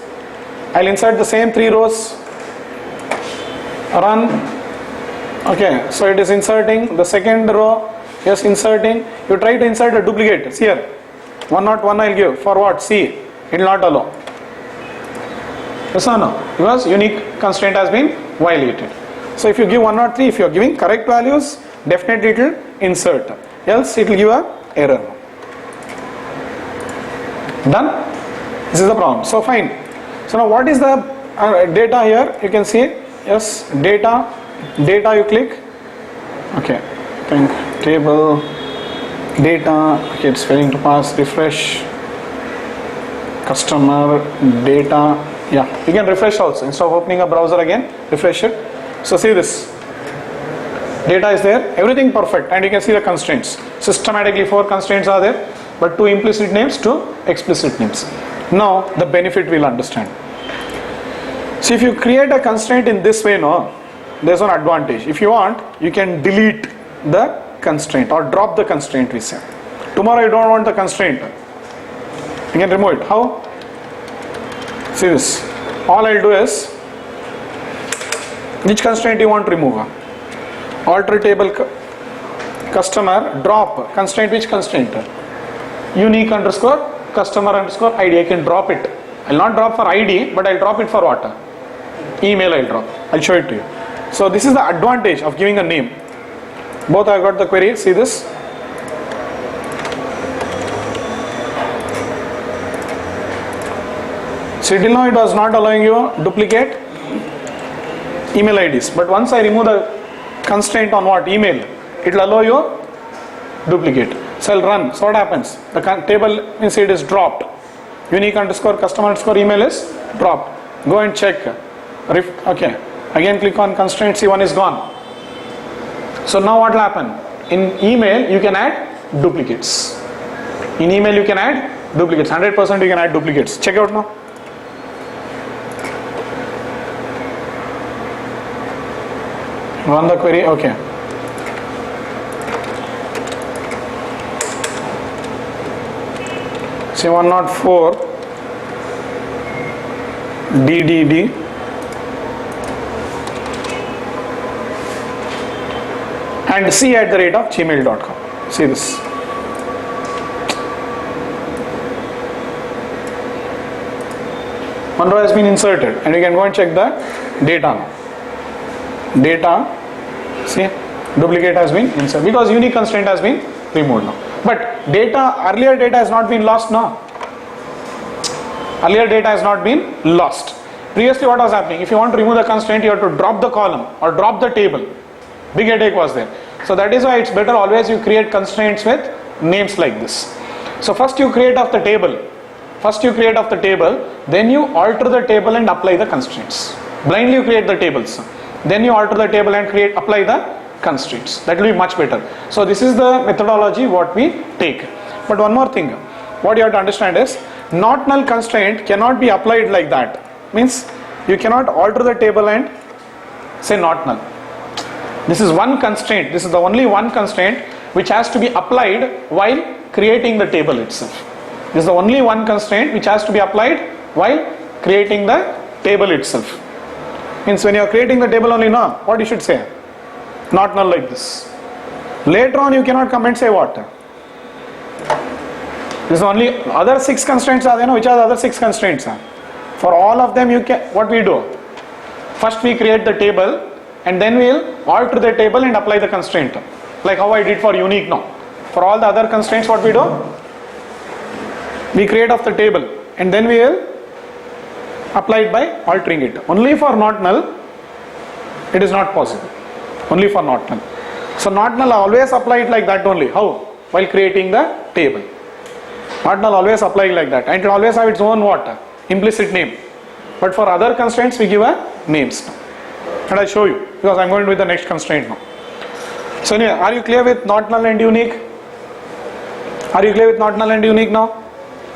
I'll insert the same 3 rows. Run. Okay, so it is inserting the second row. Yes, inserting. You try to insert a duplicate. See here. 101 I'll give. For what? C. It will not allow. Yes or no? Because unique constraint has been violated. So if you give 103, if you are giving correct values, definitely it will insert. Else it will give a error. Done? This is the problem. So fine. So now what is the data here? You can see. Yes, data you click. Okay, think table data. Okay, it's failing to pass. Refresh. Customer data. Yeah, you can refresh also. Instead of opening a browser again, refresh it. So see this. Data is there, everything perfect, and you can see the constraints. Systematically 4 constraints are there, but 2 implicit names, 2 explicit names. Now the benefit we'll understand. See, if you create a constraint in this way, no, there's an advantage. If you want, you can delete the constraint or drop the constraint, we say. Tomorrow you don't want the constraint, you can remove it. How? See this. All I'll do is, which constraint you want to remove? Alter table customer, drop constraint. Which constraint? Unique underscore customer underscore ID. I can drop it. I'll not drop for ID, but I'll drop it for what? Email I'll drop. I'll show it to you. So this is the advantage of giving a name. Both I got the query. See this. So till now it was not allowing you duplicate email IDs, but once I remove the constraint on what? Email, it will allow you duplicate. So I'll run. So what happens? The table means it is dropped. Unique underscore customer underscore email is dropped. Go and check. Okay. Again click on constraint. See, one is gone. So now what will happen? In email you can add duplicates. In email you can add duplicates. 100% you can add duplicates. Check out now. Run the query. Okay. Say 104 DDD and c@gmail.com. See this. One row has been inserted, and you can go and check the data now. Data, see, duplicate has been inserted because unique constraint has been removed now. But data, earlier data has not been lost now. Earlier data has not been lost. Previously what was happening? If you want to remove the constraint, you have to drop the column or drop the table. Big headache was there. So that is why it's better always you create constraints with names like this. So first you create of the table. Then you alter the table and apply the constraints. Blindly you create the tables. Then you alter the table and apply the constraints. That will be much better. So this is the methodology what we take. But one more thing, what you have to understand is not null constraint cannot be applied like that. Means you cannot alter the table and say not null. This is one constraint. This is the only one constraint which has to be applied while creating the table itself. This is the only one constraint which has to be applied while creating the table itself. Means when you are creating the table only, no, what you should say? Not null like this. Later on you cannot come and say what? This is only other 6 constraints are there. Which are the other 6 constraints? For all of them you can, what we do? First we create the table and then we will alter the table and apply the constraint. Like how I did for unique now. For all the other constraints what we do? We create of the table and then we will apply it by altering it. Only for not null It is not possible. Only for not null. So not null always apply it like that only. How? While creating the table. Not null always apply like that, and it always have its own what? Implicit name. But for other constraints we give a names now. And I show you because I am going with the next constraint now. So anyway, are you clear with not null and unique? Are you clear with not null and unique now?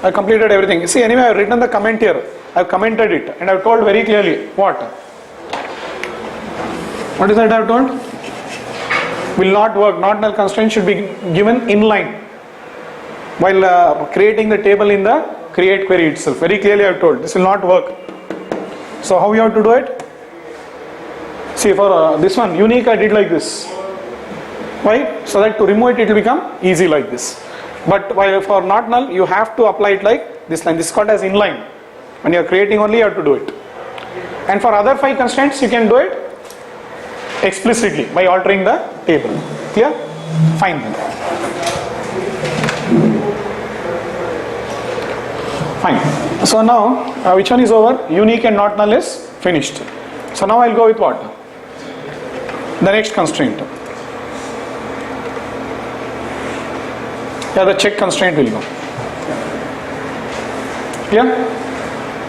I completed everything. See, anyway, I have written the comment here. I have commented it and I have told very clearly what? What is that I have told? Will not work. Not null constraint should be given inline while creating the table in the create query itself. Very clearly I have told this will not work. So how you have to do it? See, for this one unique I did like this. Why? So that to remove it will become easy like this. But while for not null you have to apply it like this line. This is called as inline. When you are creating only you have to do it. And for other 5 constraints you can do it explicitly by altering the table. Clear? Fine then. Fine. So now which one is over? Unique and not null is finished. So now I will go with what? The next constraint. Yeah, the check constraint will go. Yeah.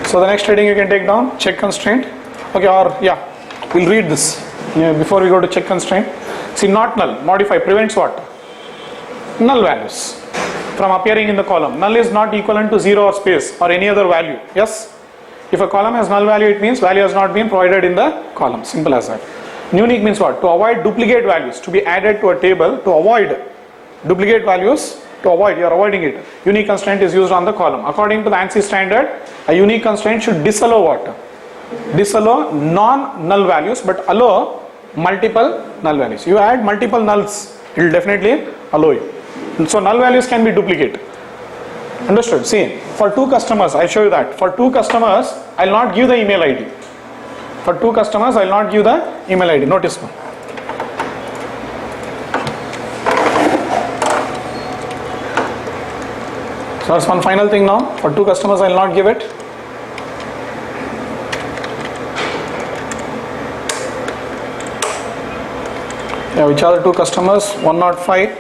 So the next heading you can take down check constraint. Okay, or yeah, we'll read this before we go to check constraint. See, not null modify prevents what? Null values from appearing in the column. Null is not equivalent to 0 or space or any other value. Yes. If a column has null value, it means value has not been provided in the column. Simple as that. Unique means what? To avoid duplicate values to be added to a table. To avoid duplicate values. To avoid, you are avoiding it. Unique constraint is used on the column. According to the ANSI standard, a unique constraint should disallow what? Disallow non-null values but allow multiple null values. You add multiple nulls, it will definitely allow you. So null values can be duplicate. Understood? See, for 2 customers, I show you that. For 2 customers, I will not give the email ID. For 2 customers, I will not give the email ID. Notice now. So that's one final thing now. For 2 customers, I will not give it. Yeah, which are the 2 customers? 105,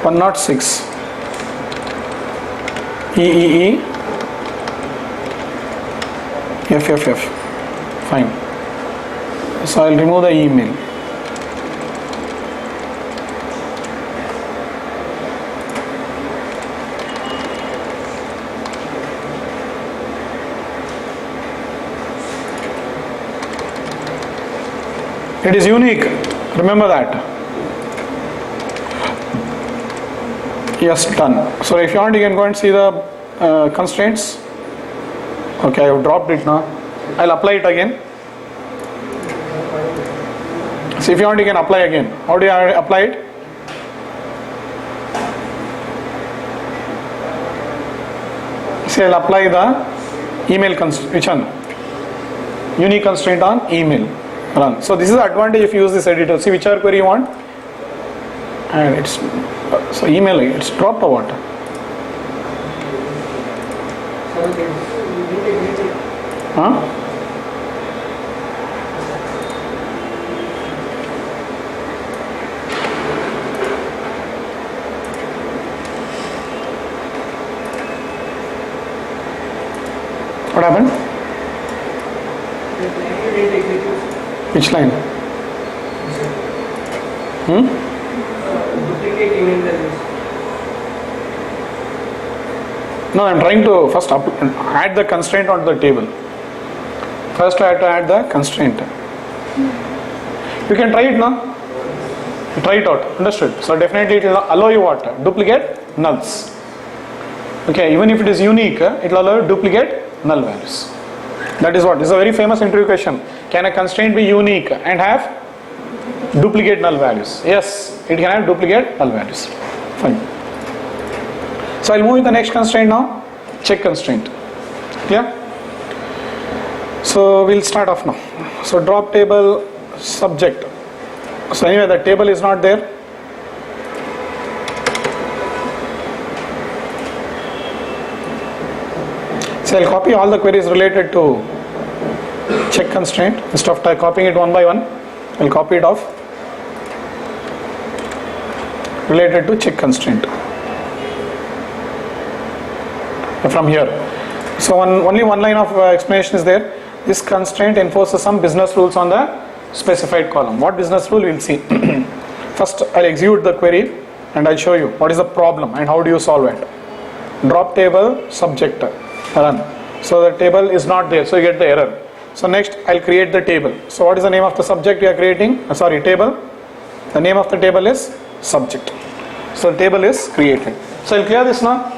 106. EEE, FFF. Fine. So I will remove the email. It is unique. Remember that. Yes, done. So if you want, you can go and see the constraints. Okay, I have dropped it now. I'll apply it again. See, if you want, you can apply again. How do you apply it? See, I'll apply the email constraint. Which one? Unique constraint on email. Run. So this is the advantage if you use this editor. See whichever query you want, and it's so email. It's dropped or what? Huh? What happened? Which line? Duplicate email values. No, I am trying to first add the constraint onto the table. First I have to add the constraint. You can try it now. Try it out. Understood? So definitely it will allow you what? Duplicate nulls. Okay, even if it is unique, it will allow you duplicate null values. That is what? This is a very famous interview question. Can a constraint be unique and have duplicate null values? Yes, it can have duplicate null values. Fine. So I'll move to the next constraint now. Check constraint. Yeah. So we'll start off now. So drop table subject. So anyway, the table is not there. So I'll copy all the queries related to check constraint. Instead of copying it one by one, I'll copy it off related to check constraint from here. So only one line of explanation is there. This constraint enforces some business rules on the specified column. What business rule we'll see. First I'll execute the query and I'll show you what is the problem and how do you solve it. Drop table subject run. So the table is not there, so you get the error. So next I'll create the table. So what is the name of the subject you are creating? Table. The name of the table is subject. So the table is created. So I'll clear this now.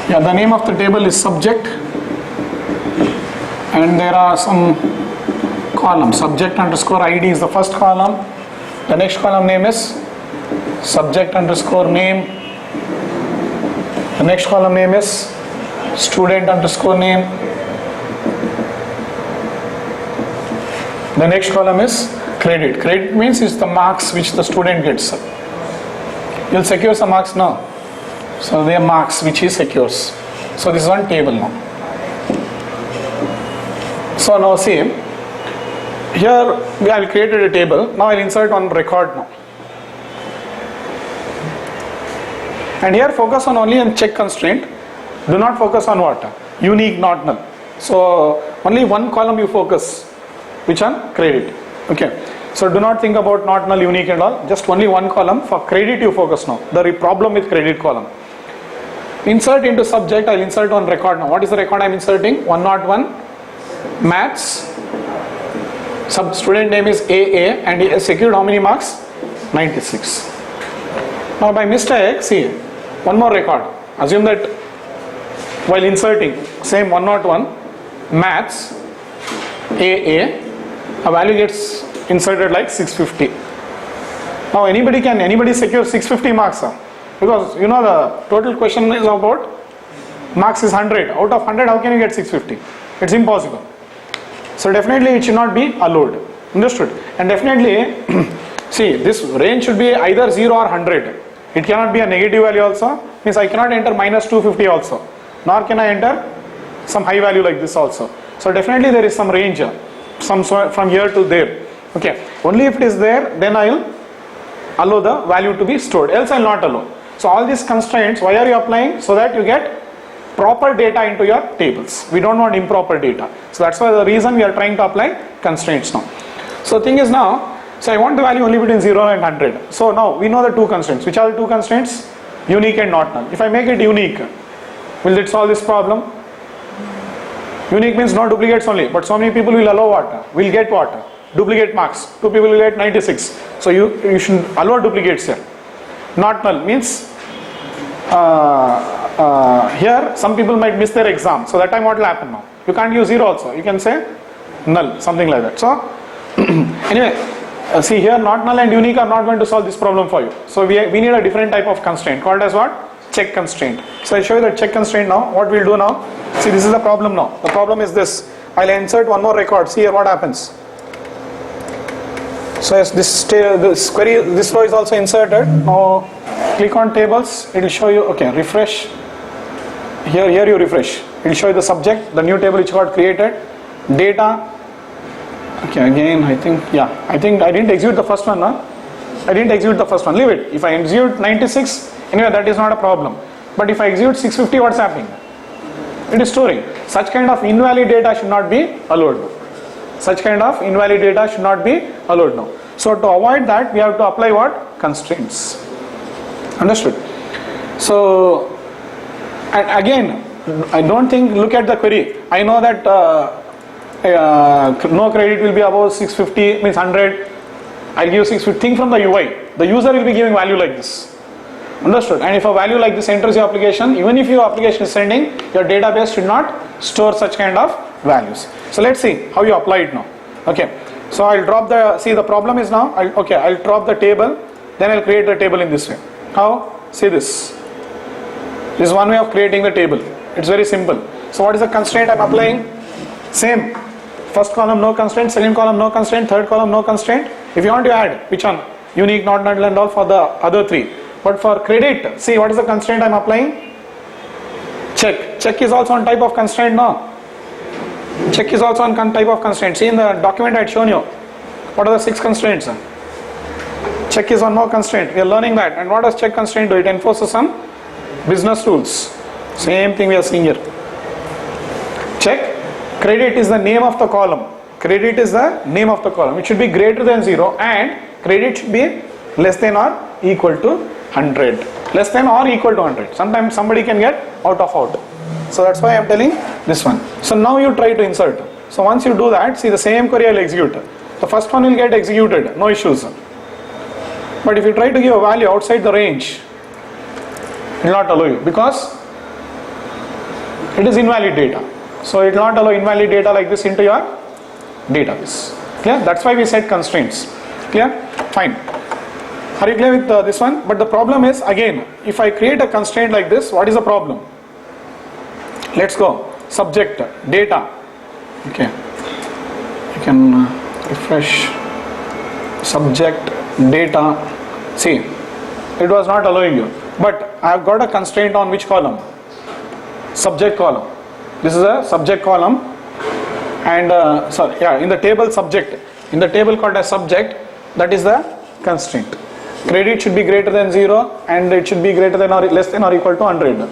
Yeah, the name of the table is subject and there are some columns. Subject underscore ID is the first column. The next column name is subject underscore name. The next column name is student underscore name. The next column is credit. Credit means it's the marks which the student gets. You'll secure some marks now. So they are marks which he secures. So this is one table now. So now see, here I have created a table. Now I'll insert one record now. And here focus on only on check constraint. Do not focus on what? Unique, not null. So only one column you focus, which on credit. Okay. So do not think about not null, unique and all. Just only one column. For credit you focus now. The problem with credit column. Insert into subject, I'll insert on record now. What is the record I'm inserting? 101 maths. Sub student name is AA and he has secured how many marks? 96. Now by mistake, see, one more record. Assume that while inserting same 101 maths AA, a value gets inserted like 650. Now anybody secure 650 marks? Because you know the total question is about marks is 100. Out of 100, how can you get 650? It's impossible. So definitely it should not be allowed. Understood? And definitely, see, this range should be either 0 or 100. It cannot be a negative value also. Means I cannot enter minus 250 also. Nor can I enter some high value like this also. So definitely there is some range. From here to there. Okay. Only if it is there, then I will allow the value to be stored. Else I will not allow. So all these constraints, why are you applying? So that you get proper data into your tables. We don't want improper data. So that's why the reason we are trying to apply constraints now. So the thing is now, so I want the value only between 0 and 100. So now we know the two constraints. Which are the two constraints? Unique and not null. If I make it unique, will it solve this problem? Unique means no duplicates only. But so many people will allow what? Will get what? Duplicate marks. 2 people will get 96. So you should allow duplicates here. Not null means here some people might miss their exam. So that time what will happen now? You can't use 0 also. You can say null, something like that. So anyway, see here not null and unique are not going to solve this problem for you. So we need a different type of constraint called as what? Check constraint. So I'll show you the check constraint now. What we'll do now? See, this is the problem now. The problem is this. I'll insert one more record. See here what happens. So as this query, this row is also inserted. Now click on tables. It will show you. Okay, refresh. Here you refresh. It will show you the subject, the new table which got created, data. Okay, again I think I didn't execute the first one. I didn't execute the first one. Leave it. If I execute 96, anyway that is not a problem. But if I execute 650, what's happening? It is storing. Such kind of invalid data should not be allowed. Such kind of invalid data should not be allowed now. So to avoid that, we have to apply what? Constraints. Understood? So, and again, I don't think, look at the query. I know that no credit will be above 650, means 100. I'll give 650. Think from the UI. The user will be giving value like this. Understood? And if a value like this enters your application, even if your application is sending, your database should not store such kind of values. So let's see how you apply it now. Okay. So I'll drop the problem is now, I'll drop the table, then I'll create the table in this way. How? See this. This is one way of creating the table. It's very simple. So what is the constraint I'm applying? Same. First column no constraint, second column no constraint, third column no constraint. If you want to add, which one? Unique, not null and all for the other three. But for credit, see what is the constraint I am applying? Check. Check is also on type of constraint, no? Check is also on type of constraint. See in the document I had shown you. What are the 6 constraints? Check is one more constraint. We are learning that. And what does check constraint do? It enforces some business rules. Same thing we are seeing here. Check. Credit is the name of the column. Credit is the name of the column. It should be greater than 0 and credit should be less than or equal to 100. Less than or equal to 100. Sometimes somebody can get out of out. So that's why I am telling this one. So now you try to insert. So once you do that, see the same query I will execute. The first one will get executed, no issues. But if you try to give a value outside the range, it will not allow you because it is invalid data. So it will not allow invalid data like this into your database. Clear? That's why we set constraints. Clear? Fine. Are you clear with this one? But the problem is, again, if I create a constraint like this, what is the problem? Let's go. Subject, data. Okay. You can refresh. Subject, data. See, it was not allowing you. But I have got a constraint on which column? Subject column. This is a subject column. And in the table subject. In the table called as subject, that is the constraint. Credit should be greater than 0 and it should be greater than or less than or equal to 100.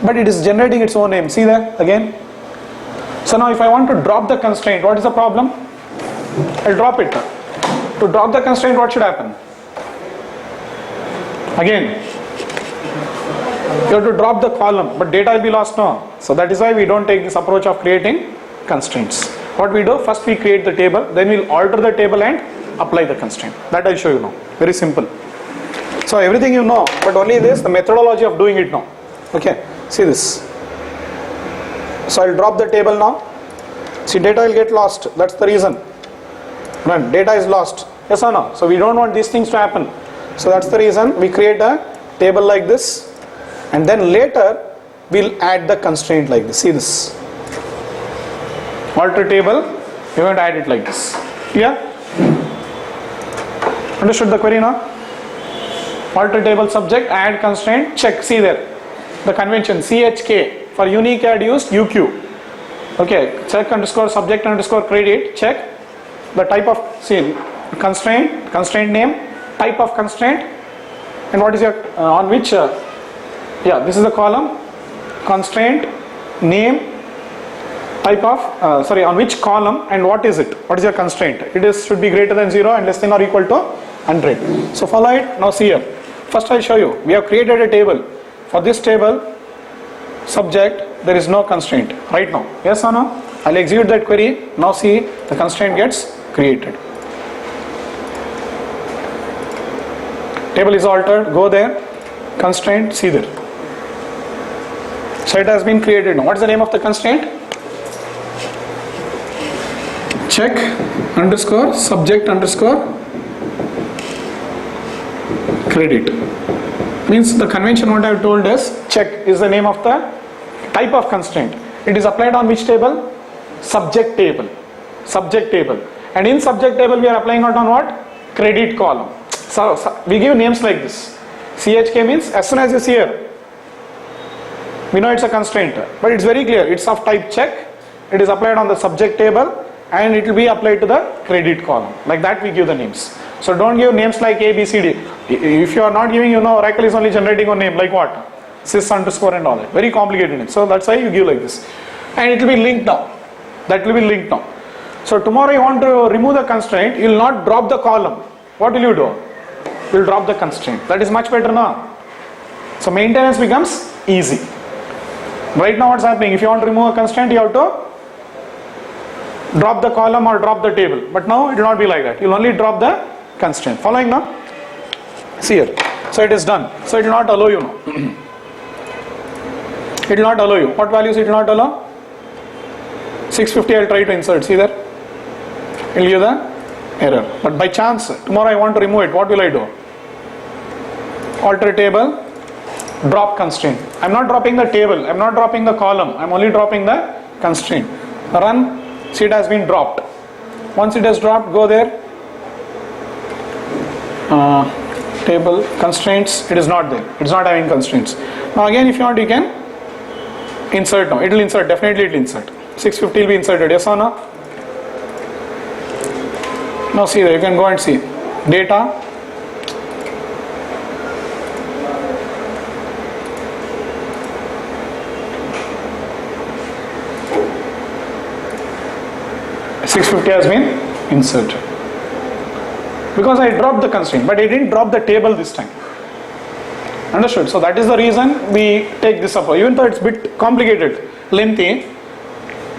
But it is generating its own name. See that again? So now if I want to drop the constraint, what is the problem? I'll drop it. To drop the constraint, what should happen? Again, you have to drop the column, but data will be lost now. So that is why we don't take this approach of creating constraints. What we do, first we create the table, then we'll alter the table and apply the constraint. That I'll show you now. Very simple. So everything you know, but only this, the methodology of doing it now. Okay, see this. So I'll drop the table now. See, data will get lost. That's the reason. Run. Data is lost. Yes or no? So we don't want these things to happen. So that's the reason we create a table like this. And then later we'll add the constraint like this. See this. Alter table. We're going to add it like this. Yeah? Understood the query now? Alter table subject, add constraint, check. See there. The convention CHK. For unique add used UQ. Okay. Check underscore subject underscore credit. Check. The type of, see, constraint, constraint name, type of constraint, and what is your, on which, this is the column, constraint, name, type of, on which column and what is it, what is your constraint. It is should be greater than 0 and less than or equal to 100. So follow it. Now see here. First I'll show you. We have created a table. For this table, subject, there is no constraint right now. Yes or no? I'll execute that query. Now see, the constraint gets created. Table is altered. Go there. Constraint. See there. So it has been created now. What is the name of the constraint? Check underscore subject underscore credit. Means the convention what I have told is check is the name of the type of constraint. It is applied on which table? Subject table. Subject table. And in subject table we are applying it on what? Credit column. So we give names like this. CHK means as soon as you see here, we know it's a constraint. But it's very clear. It's of type check. It is applied on the subject table and it will be applied to the credit column. Like that we give the names. So don't give names like A, B, C, D. If you are not giving, Oracle is only generating a name like what? Sys underscore and all that. Very complicated. So that's why you give like this. And it will be linked now. That will be linked now. So tomorrow you want to remove the constraint, you will not drop the column. What will you do? You will drop the constraint. That is much better now. So maintenance becomes easy. Right now what's happening? If you want to remove a constraint, you have to drop the column or drop the table. But now it will not be like that. You will only drop the constraint. Following now? See here. So it is done. So it will not allow you now. It will not allow you. What values it will not allow? 650 I will try to insert. See there? It will give the error. But by chance, tomorrow I want to remove it. What will I do? Alter table, drop constraint. I am not dropping the table. I am not dropping the column. I am only dropping the constraint. Run. See, it has been dropped. Once it has dropped, go there. Table constraints, it is not there. It is not having constraints. Now again, if you want, you can insert now. It will insert, definitely it will insert. 650 will be inserted, yes or no? Now see there, you can go and see. Data. $650 has been inserted. Because I dropped the constraint, but I didn't drop the table this time. Understood? So that is the reason we take this approach. Even though it's a bit complicated, lengthy,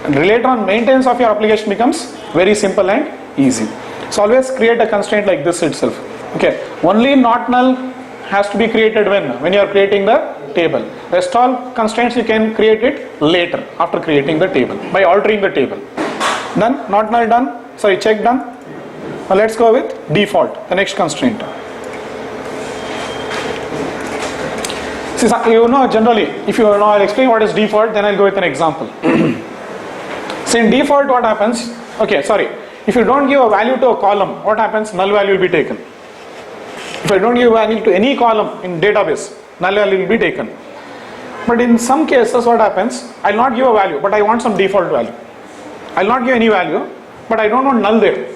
later on maintenance of your application becomes very simple and easy. So always create a constraint like this itself. Okay. Only not null has to be created when you are creating the table. Rest all constraints you can create it later after creating the table by altering the table. Done? Not null done? Sorry, check done. Now let's go with default, the next constraint. See, you know generally, if you know, I'll explain what is default, then I'll go with an example. So in default what happens, okay, sorry, if you don't give a value to a column, what happens? Null value will be taken. If I don't give value to any column in database, null value will be taken. But in some cases what happens, I'll not give a value, but I want some default value. I'll not give any value, but I don't want null there.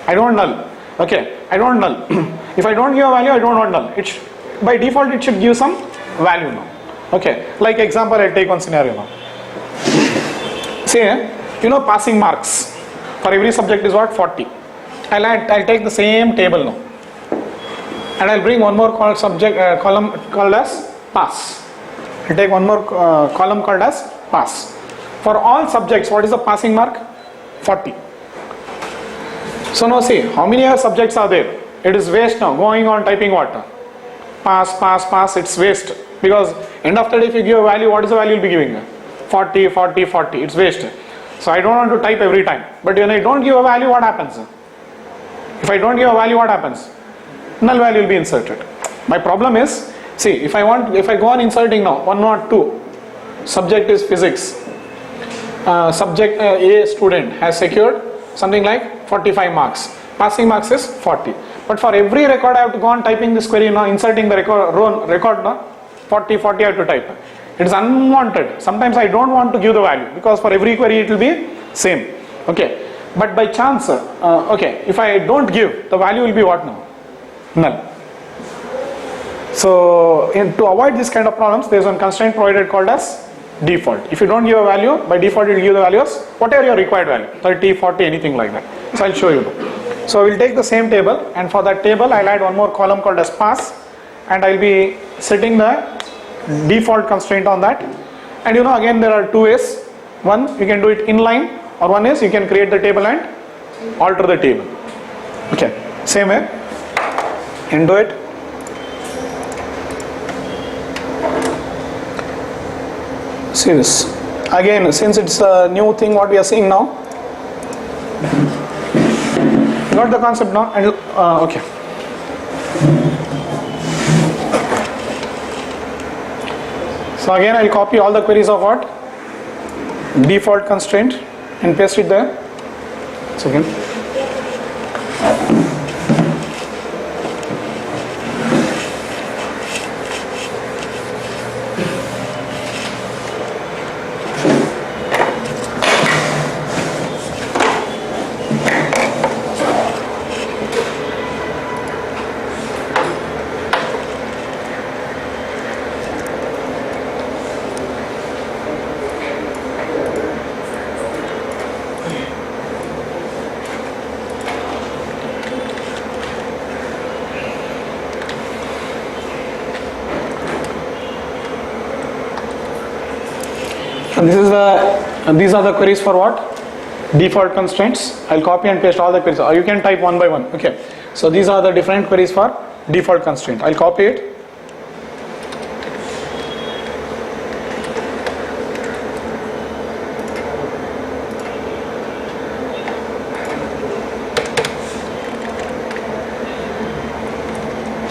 I don't want null. Okay, I don't want null. If I don't give a value, I don't want null. By default, it should give some value now. Okay, like example, I'll take one scenario now. Say, you know, passing marks for every subject is what? 40. I'll take the same table now, and I'll bring one more column called as pass. I'll take one more column called as pass. For all subjects, what is the passing mark? 40. So now see, how many subjects are there? It is waste now, going on typing what? Pass, it's waste. Because end of the day, if you give a value, what is the value you'll be giving? 40, 40, 40, it's waste. So I don't want to type every time. But when I don't give a value, what happens? If I don't give a value, what happens? Null value will be inserted. My problem is, see, if I go on inserting now, 1 or 2, subject is physics. Subject A student has secured something like 45 marks. Passing marks is 40. But for every record I have to go on typing this query now, inserting the record now, 40, 40 I have to type. It is unwanted. Sometimes I don't want to give the value because for every query it will be same. Okay. But by chance, okay, if I don't give, the value will be what now? Null. So to avoid this kind of problems, there is one constraint provided called as default. If you don't give a value, by default it will give the values whatever your required value, 30, 40, anything like that. So I'll show you. So we'll take the same table, and for that table I'll add one more column called as pass, and I'll be setting the default constraint on that. And you know, again there are two ways. One, you can do it inline, or one is you can create the table and alter the table. Okay, same way, and do it. See this again, since it's a new thing what we are seeing now. You got the concept now? And okay. So again I'll copy all the queries of what? Default constraint and paste it there. Second. These are the queries for what? Default constraints. I'll copy and paste all the queries, or you can type one by one. Okay. So these are the different queries for default constraint. I'll copy it.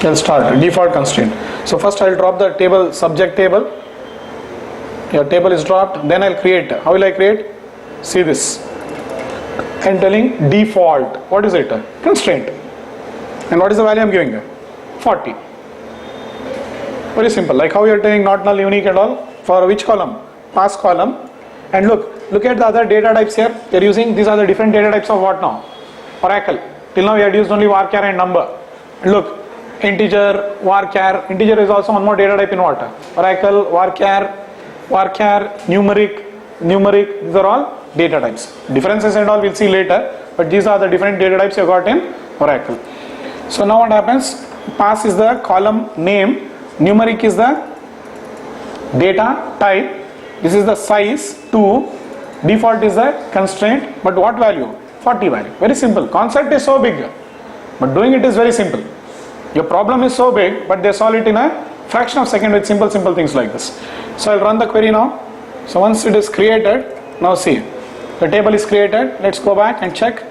I'll start default constraint. So first I'll drop the table, subject table. Your table is dropped, then I'll create. How will I create? See this. I'm telling default. What is it? Constraint. And what is the value I'm giving? 40. Very simple. Like how you're telling not null, unique and all. For which column? Pass column. And look at the other data types here. They're using, these are the different data types of what now? Oracle. Till now we had used only varchar and number. And look, integer, varchar. Integer is also one more data type in what? Oracle, varchar, numeric. These are all data types. Differences and all we'll see later. But these are the different data types you got in Oracle. So now what happens? Pass is the column name. Numeric is the data type. This is the size 2. Default is the constraint. But what value? 40 value. Very simple. Concept is so big, but doing it is very simple. Your problem is so big, but they solve it in a fraction of a second with simple things like this. So I'll run the query now. So once it is created, now see, the table is created. Let's go back and check.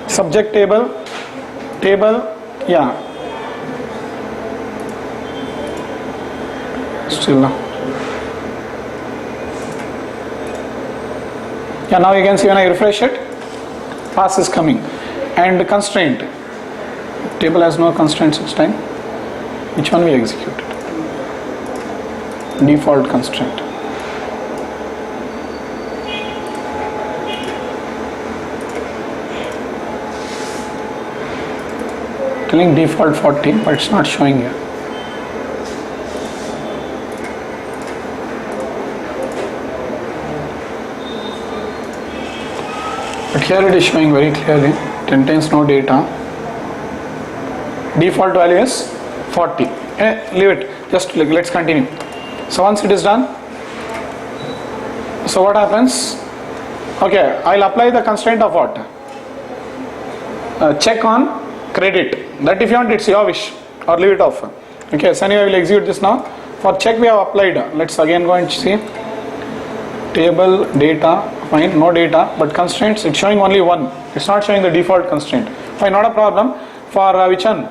Subject table, yeah. Still now. Yeah, now you can see when I refresh it, pass is coming. And constraint. Table has no constraints this time. Which one we executed? Default constraint. Telling default 40, but it's not showing here. But here it is showing very clearly. It contains no data. Default value is 40. Leave it. Just let's continue. So once it is done, so what happens? Okay, I'll apply the constraint of what? Check on credit. That if you want, it's your wish, or leave it off. Okay, so anyway, I will execute this now. For check we have applied. Let's again go and see. Table, data, fine, no data, but constraints, it's showing only one. It's not showing the default constraint. Fine, not a problem. For which one?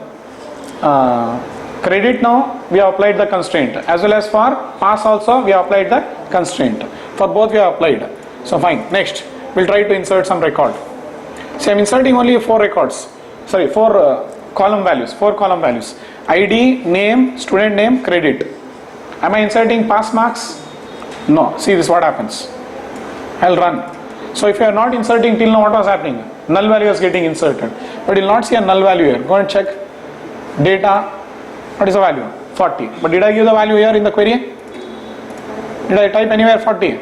Credit now, we have applied the constraint. As well as for pass also, we have applied the constraint. For both we have applied. So fine, next, we'll try to insert some record. See, I'm inserting only 4 records. Sorry, 4 column values. ID, name, student name, credit. Am I inserting pass marks? No. See this, what happens. I'll run. So if you are not inserting till now, what was happening? Null value is getting inserted. But you'll not see a null value here. Go and check. Data. What is the value? 40. But did I give the value here in the query? Did I type anywhere 40?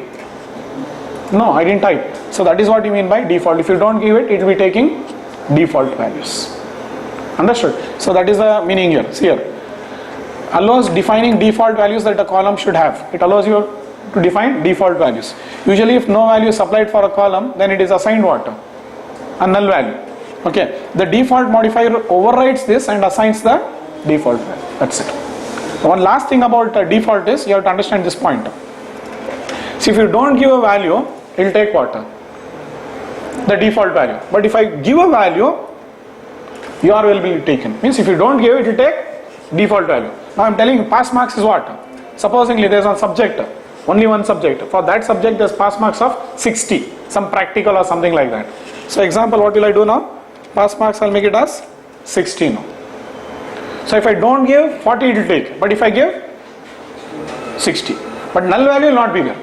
No, I didn't type. So that is what you mean by default. If you don't give it, it will be taking default values. Understood? So that is the meaning here. See here. Allows defining default values that a column should have. It allows you to define default values. Usually if no value is supplied for a column, then it is assigned what? A null value. Okay. The default modifier overrides this and assigns the default value. That's it. One last thing about default is you have to understand this point. See, if you don't give a value, it will take what? The default value. But if I give a value, your will be taken. Means if you don't give it, it will take default value. Now I am telling you pass marks is what? Supposingly there is one subject, only one subject. For that subject there is pass marks of 60, some practical or something like that. So example, what will I do now? Pass marks I'll make it as 60 now. So if I don't give, 40 it will take. But if I give 60. But null value will not be there.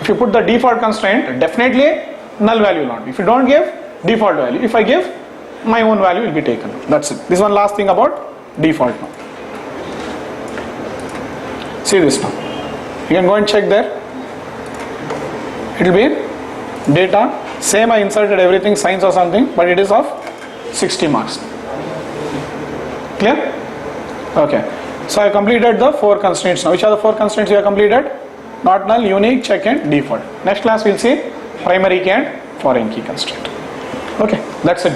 If you put the default constraint, definitely null value will not be. If you don't give, default value. If I give, my own value will be taken. That's it. This is one last thing about default now. See this now. You can go and check there. It will be data. Same I inserted everything, signs or something, but it is of 60 marks. Clear? Okay. So I completed the 4 constraints now. Which are the 4 constraints we have completed? Not null, unique, check and default. Next class we'll see primary key and foreign key constraint. Okay, that's it.